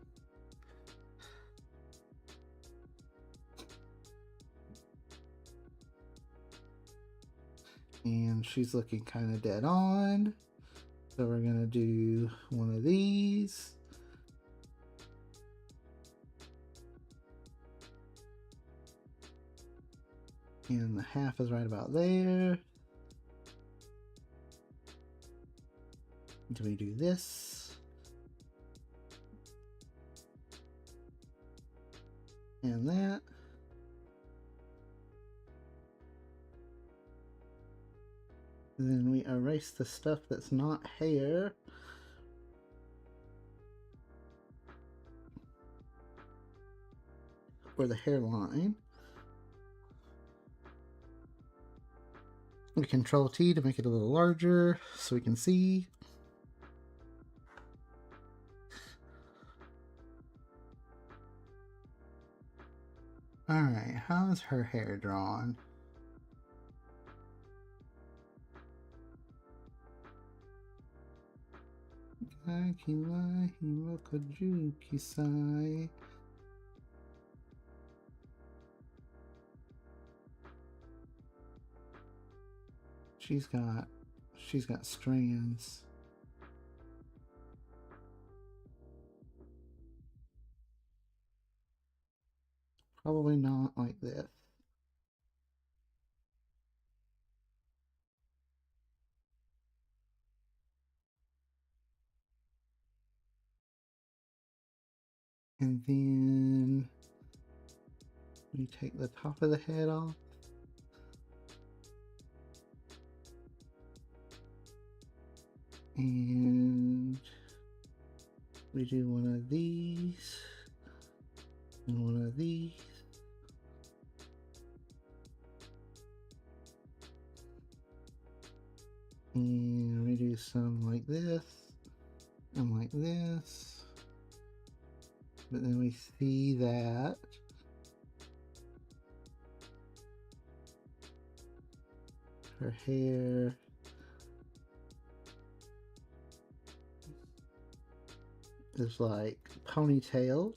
[SPEAKER 1] And she's looking kind of dead on. So we're going to do one of these. And the half is right about there. Do we do this? And that. And then we erase the stuff that's not hair. Or the hairline. We Control T to make it a little larger so we can see. Alright, how is her hair drawn? She's got strands. Probably not like this. And then we take the top of the head off. And we do one of these and one of these. And we do some like this and like this. But then we see that her hair is like ponytailed.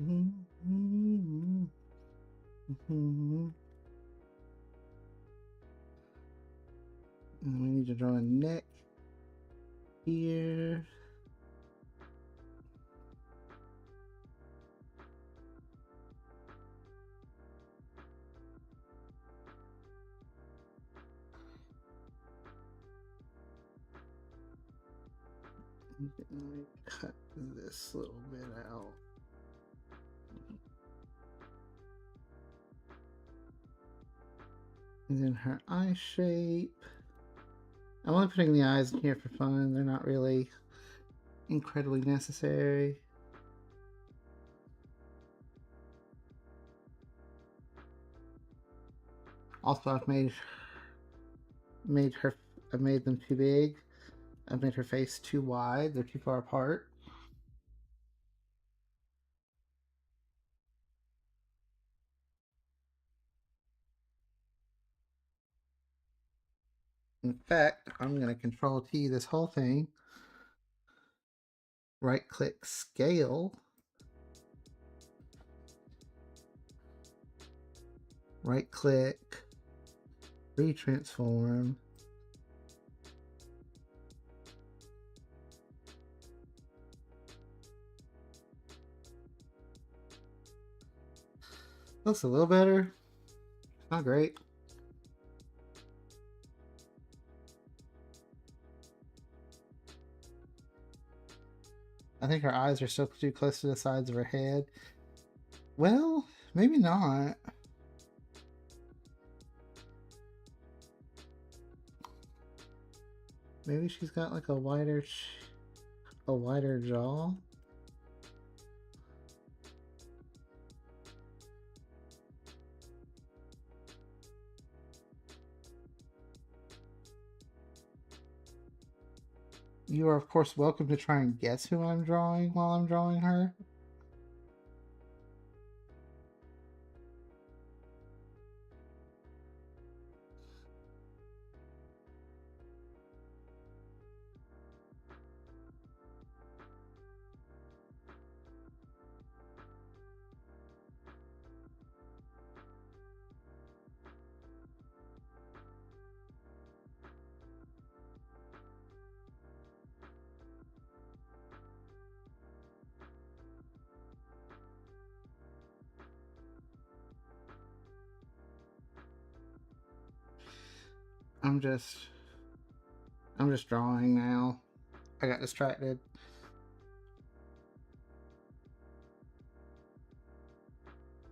[SPEAKER 1] And we need to draw a neck here. And then I cut this little bit out. And then her eye shape. I'm only putting the eyes in here for fun. They're not really incredibly necessary. Also, I've made them too big. I've made her face too wide. They're too far apart. In fact, I'm going to Control T this whole thing. Right click Scale. Right click Retransform. Looks a little better. Not great. I think her eyes are still too close to the sides of her head. Well, maybe not. Maybe she's got like a wider jaw. You are, of course, welcome to try and guess who I'm drawing while I'm drawing her. I'm just drawing now. I got distracted.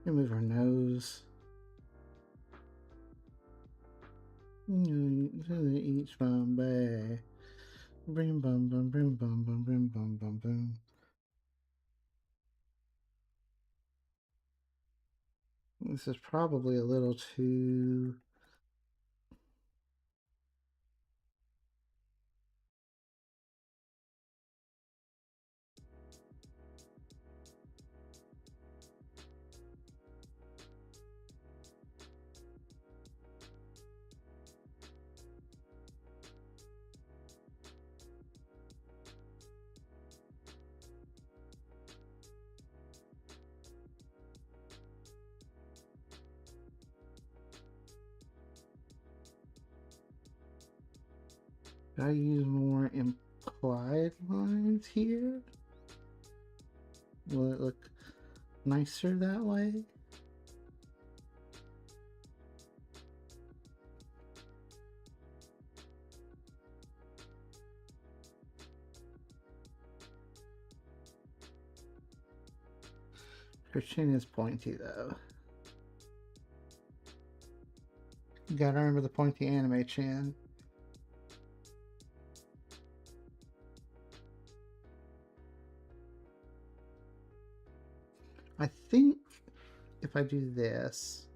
[SPEAKER 1] Move her nose. Each Bombay. Brim bum bum brim bum bum brim bum bum boom. This is probably a little too. Should I use more implied lines here? Will it look nicer that way? Her chin is pointy though. You gotta remember the pointy anime chin. I think if I do this,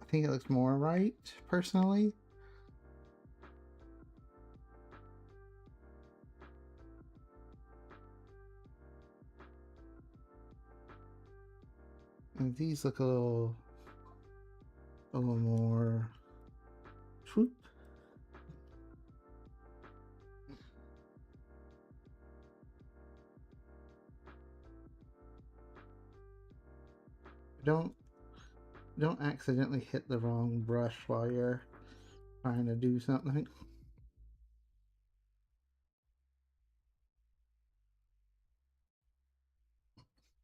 [SPEAKER 1] I think it looks more right, personally. And these look a little more swoop. Don't accidentally hit the wrong brush while you're trying to do something.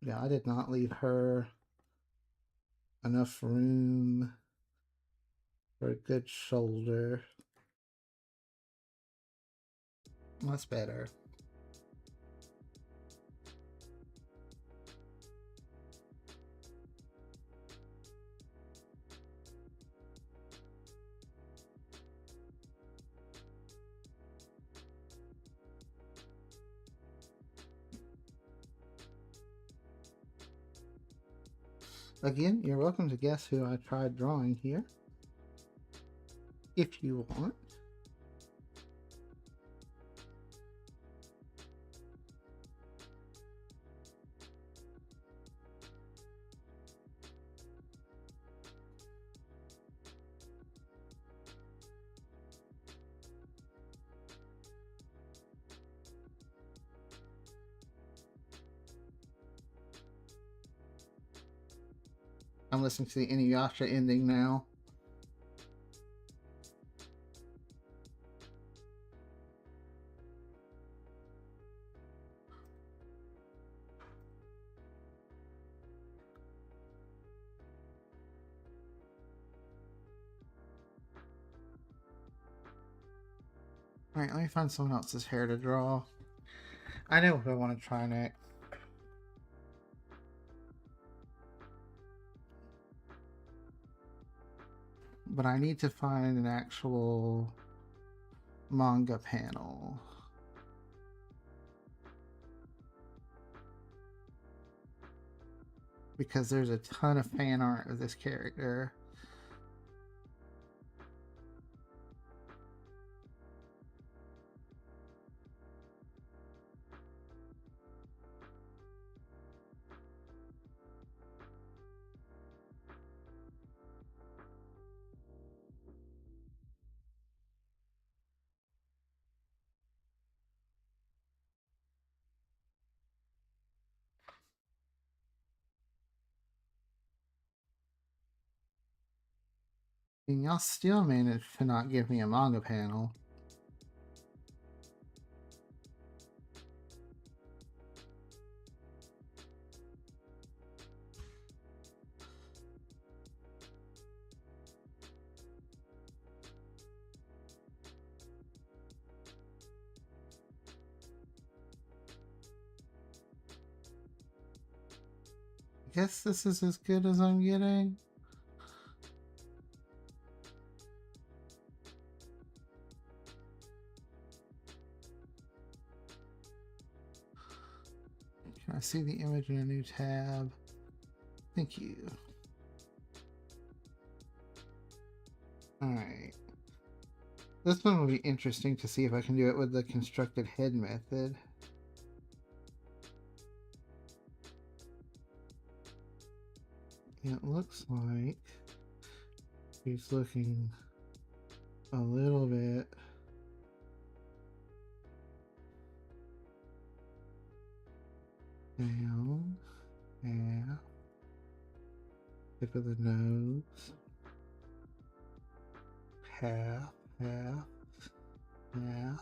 [SPEAKER 1] Yeah, I did not leave her enough room for a good shoulder. That's better. Again, you're welcome to guess who I tried drawing here, if you want. I'm listening to the Inuyasha ending now. Alright, let me find someone else's hair to draw. I know what I want to try next. But I need to find an actual manga panel. Because there's a ton of fan art of this character. And y'all still managed to not give me a manga panel. I guess this is as good as I'm getting. Can I see the image in a new tab? Thank you. Alright. This one will be interesting to see if I can do it with the constructed head method. It looks like he's looking a little bit down, half, tip of the nose, half, half, half.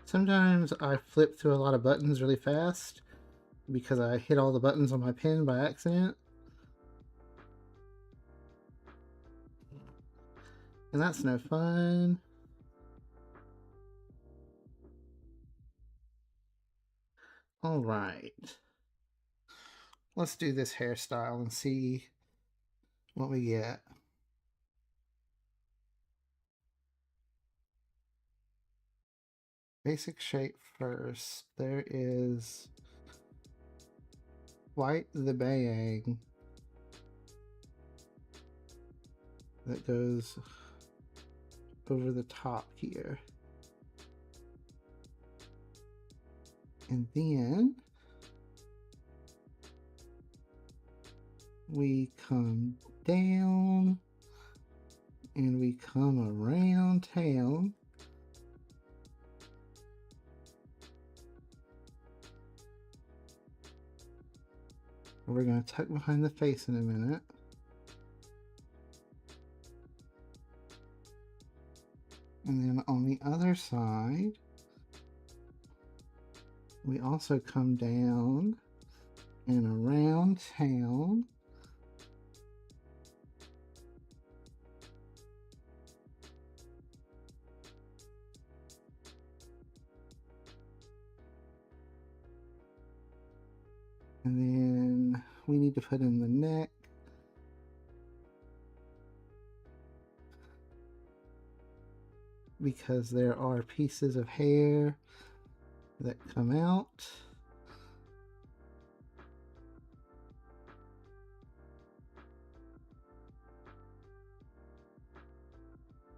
[SPEAKER 1] Sometimes I flip through a lot of buttons really fast because I hit all the buttons on my pen by accident. And that's no fun. Alright. Let's do this hairstyle and see what we get. Basic shape first. There is white the bang that goes over the top here. And then we come down and we come around town. We're going to tuck behind the face in a minute. And then on the other side, we also come down and around town. And then we need to put in the neck. Because there are pieces of hair that come out.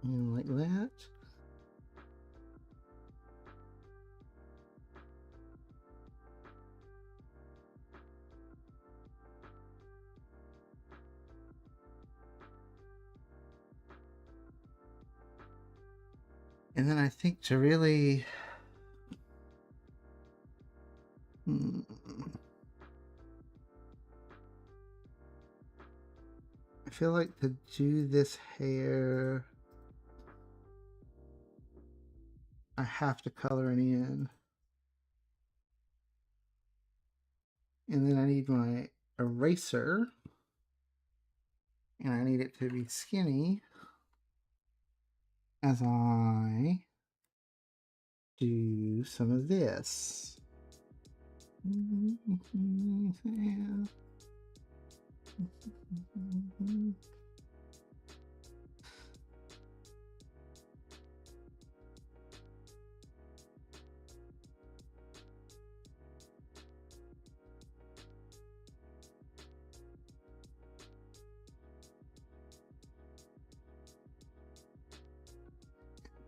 [SPEAKER 1] And like that. And then I think to really I feel like to do this hair, I have to color it in. And then I need my eraser. And I need it to be skinny as I do some of this.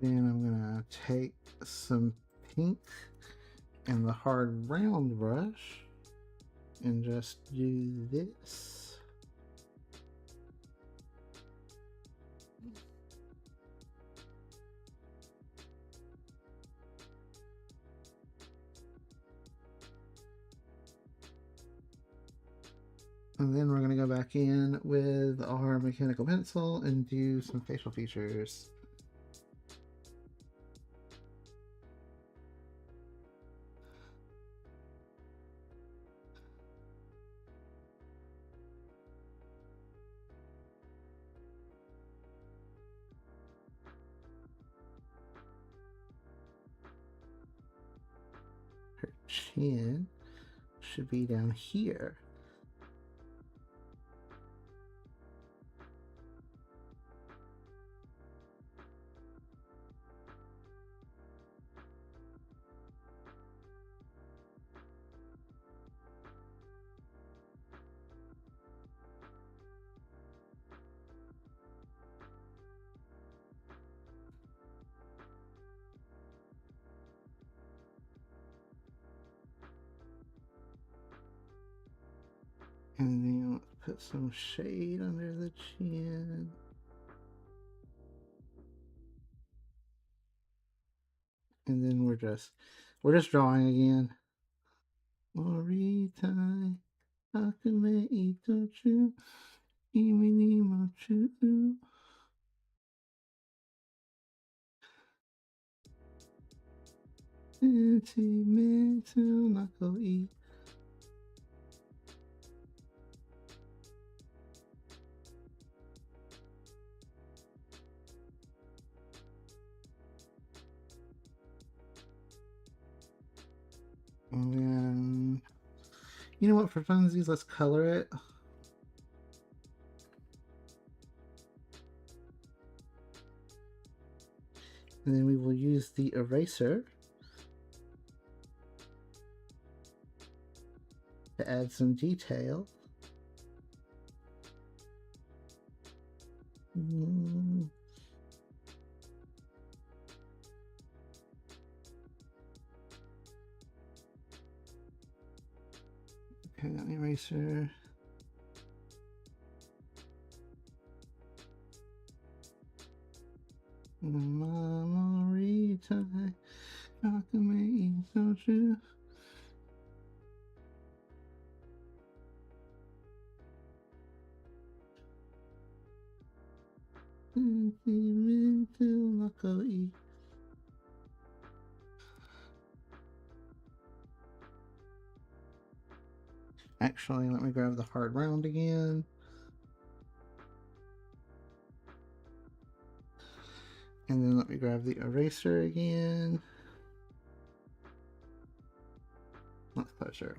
[SPEAKER 1] Then I'm gonna take some pink and the hard round brush and just do this. And then we're gonna go back in with our mechanical pencil and do some facial features. Her chin should be down here. And then let's put some shade under the chin. And then we're just drawing again. Moritai, Akume Itochu, Imini Mochu. Sentimental Nakoi. And then, you know what, for funsies, let's color it. And then we will use the eraser to add some detail. Okay, got the eraser. Moritai, Akume Itochu. Sentimental Nakoi. Actually, let me grab the hard round again. And then let me grab the eraser again. With pleasure.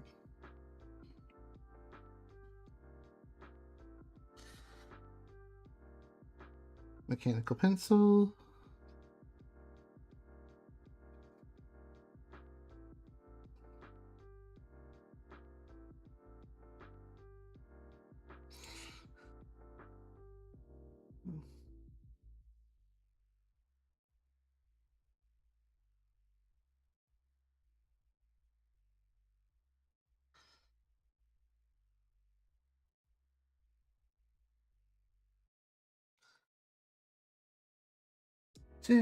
[SPEAKER 1] Mechanical pencil. I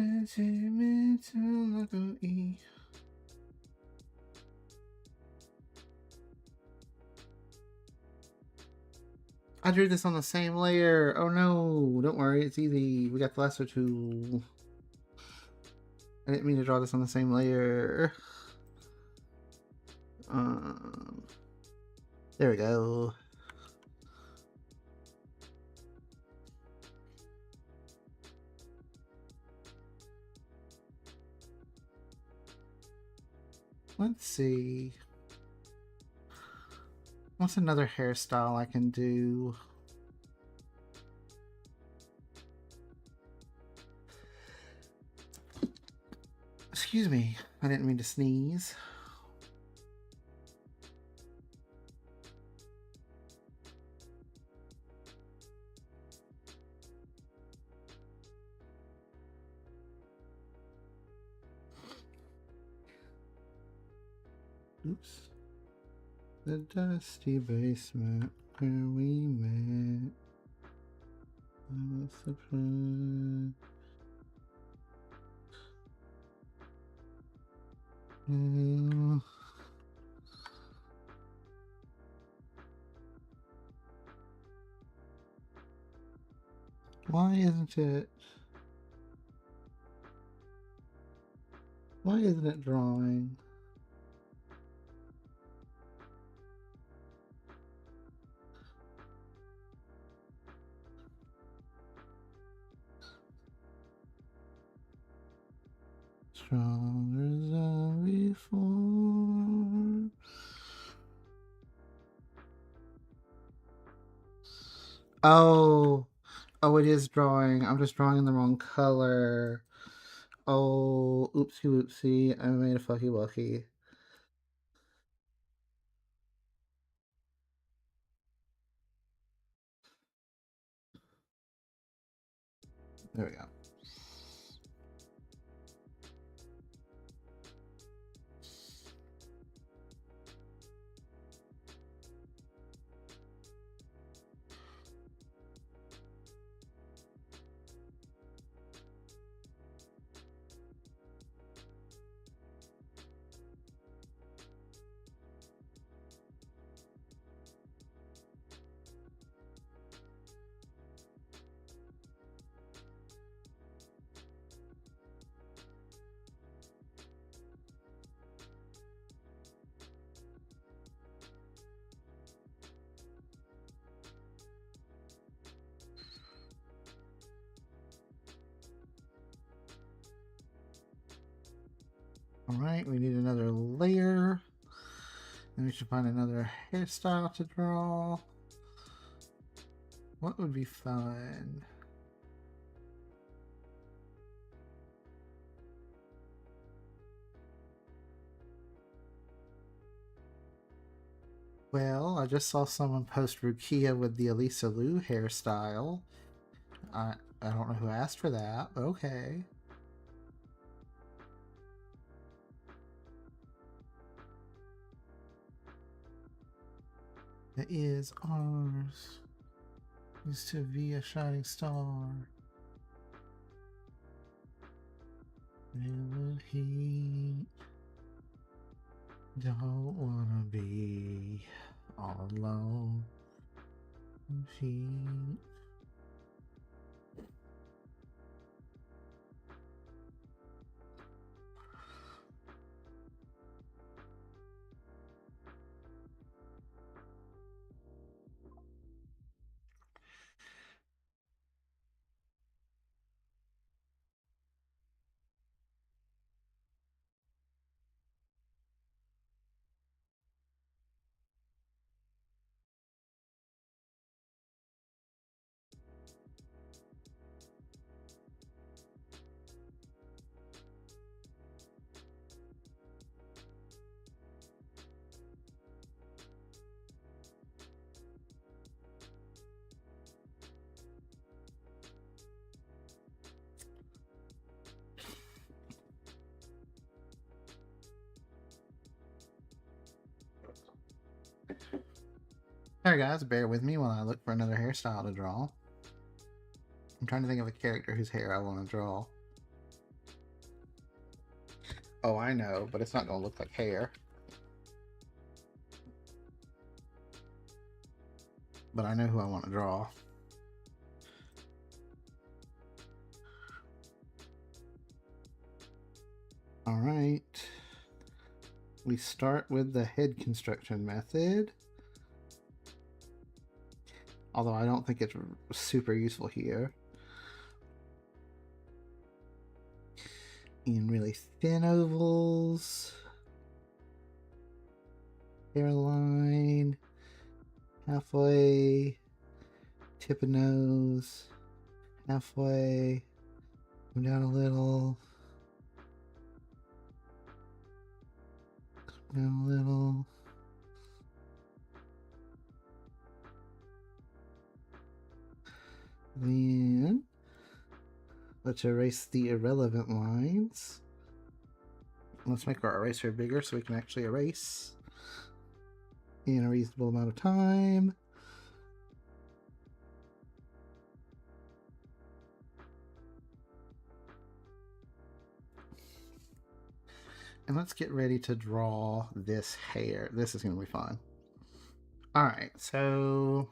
[SPEAKER 1] drew this on the same layer. Oh no, don't worry, it's easy. We got the lasso tool. I didn't mean to draw this on the same layer. There we go. Let's see. What's another hairstyle I can do? Excuse me, I didn't mean to sneeze. Oops. The dusty basement where we met. Why isn't it? Why isn't it drawing? Stronger than before. Oh, oh, it is drawing. I'm just drawing in the wrong color. Oh, oopsie whoopsie. I made a fucky wucky. There we go. Alright, we need another layer. And we should find another hairstyle to draw. What would be fun? Well, I just saw someone post Rukia with the Elisa Lou hairstyle. I don't know who asked for that, but okay. It is ours. Used to be a shining star. Never heat. Don't wanna be all alone. Heat. Alright guys, bear with me while I look for another hairstyle to draw. I'm trying to think of a character whose hair I want to draw. Oh, I know, but it's not going to look like hair. But I know who I want to draw. All right. We start with the head construction method. Although I don't think it's super useful here. In really thin ovals. Hairline. Halfway. Tip of nose. Halfway. Come down a little. Come down a little. Then let's erase the irrelevant lines. Let's make our eraser bigger so we can actually erase in a reasonable amount of time. And let's get ready to draw this hair. This is going to be fun. All right, so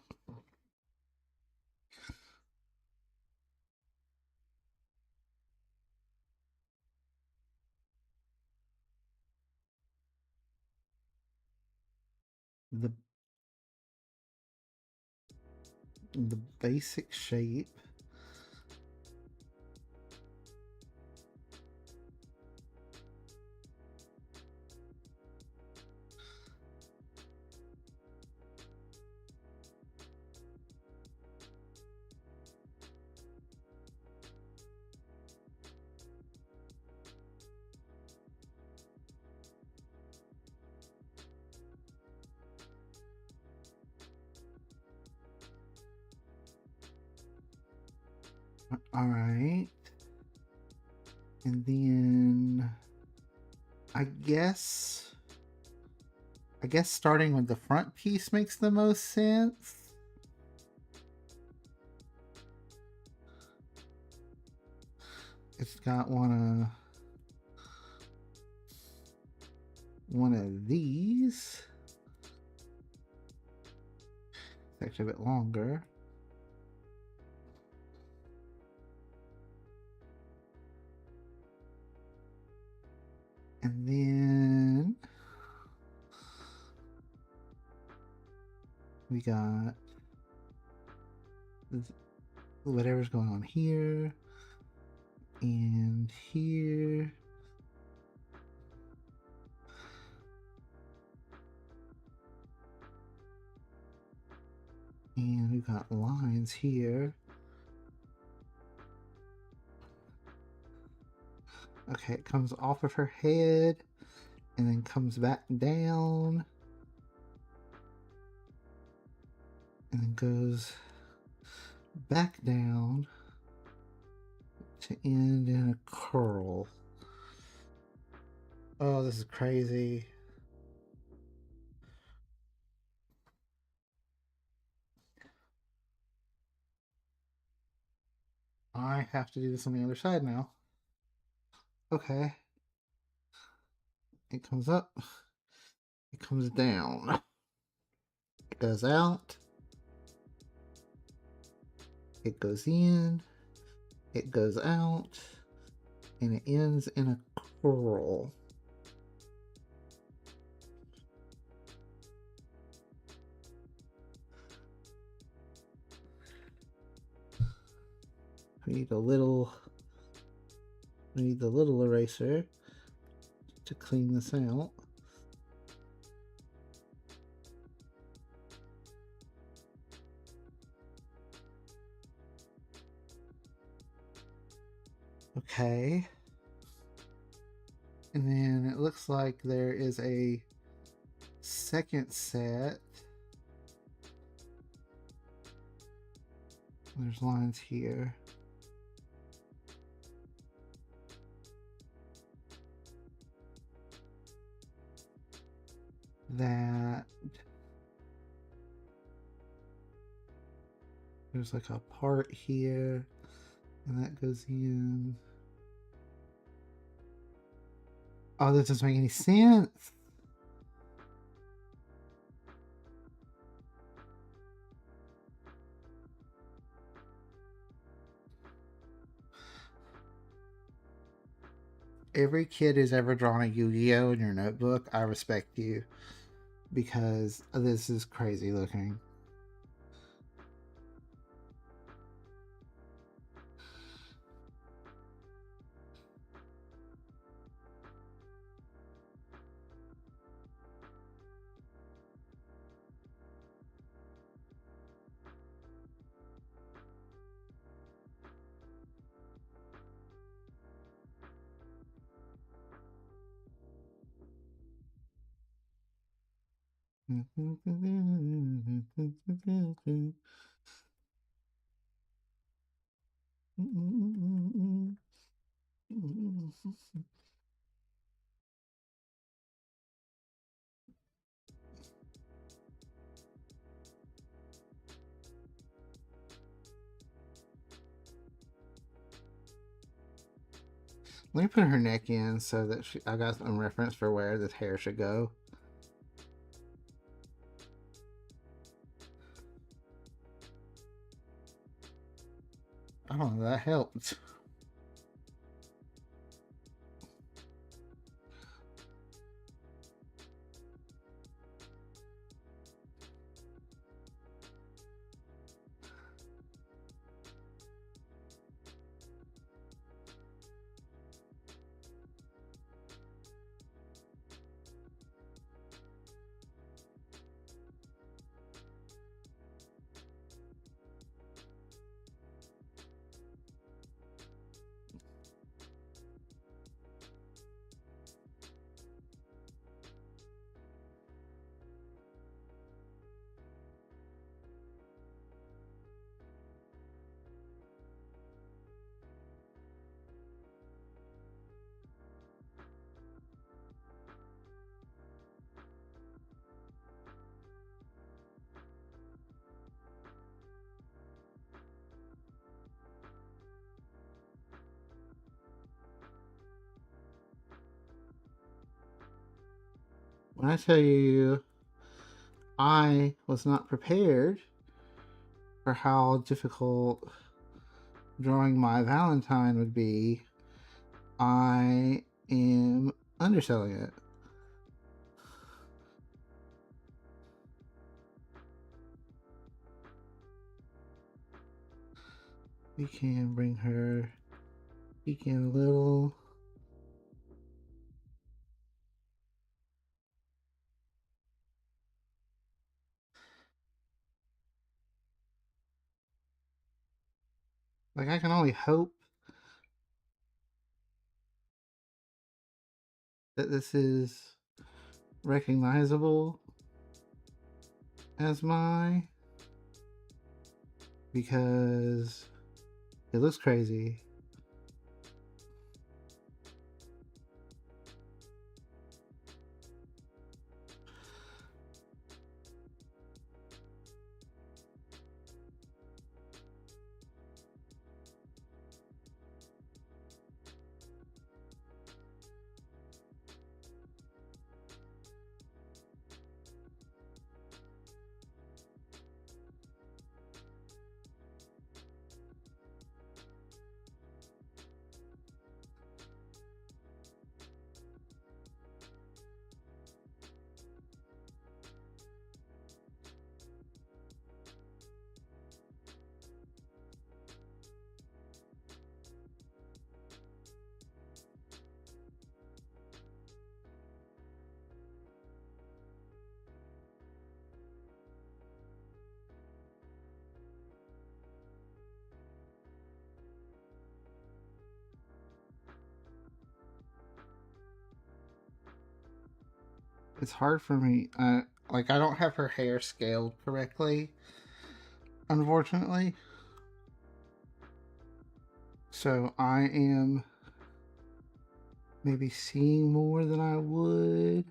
[SPEAKER 1] the basic shape all right, and then I guess starting with the front piece makes the most sense. It's got one of these. It's actually a bit longer. And then we got whatever's going on here and here. And we've got lines here. Okay, it comes off of her head and then comes back down and then goes back down to end in a curl. Oh, this is crazy. I have to do this on the other side now. Okay. It comes up. It comes down. It goes out. It goes in. It goes out. And it ends in a curl. We need the little eraser to clean this out. Okay. And then it looks like there is a second set. There's lines here. That there's like a part here, and that goes in. Oh, this doesn't make any sense. Every kid who's ever drawn a Yu-Gi-Oh in your notebook, I respect you because this is crazy looking. Let me put her neck in so that I got some reference for where this hair should go. Oh, that helped. When I tell you I was not prepared for how difficult drawing my Valentine would be, I am underselling it. We can bring her peek in a little. Like, I can only hope that this is recognizable as my, because it looks crazy. It's hard for me. Like, I don't have her hair scaled correctly, unfortunately. So I am maybe seeing more than I would.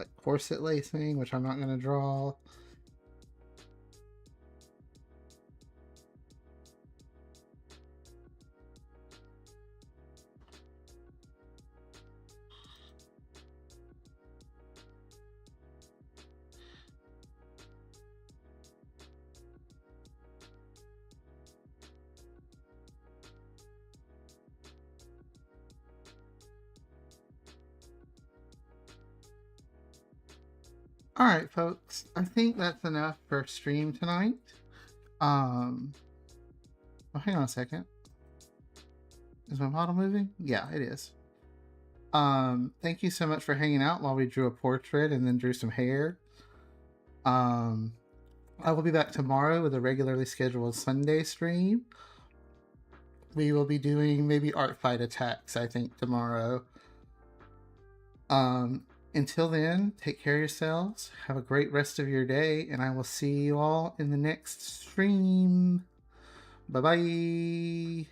[SPEAKER 1] like corset lacing, which I'm not going to draw. All right, folks. I think that's enough for stream tonight. Oh, hang on a second. Is my model moving? Yeah, it is. Thank you so much for hanging out while we drew a portrait and then drew some hair. I will be back tomorrow with a regularly scheduled Sunday stream. We will be doing maybe art fight attacks, I think, tomorrow. Until then, take care of yourselves. Have a great rest of your day, and I will see you all in the next stream. Bye bye.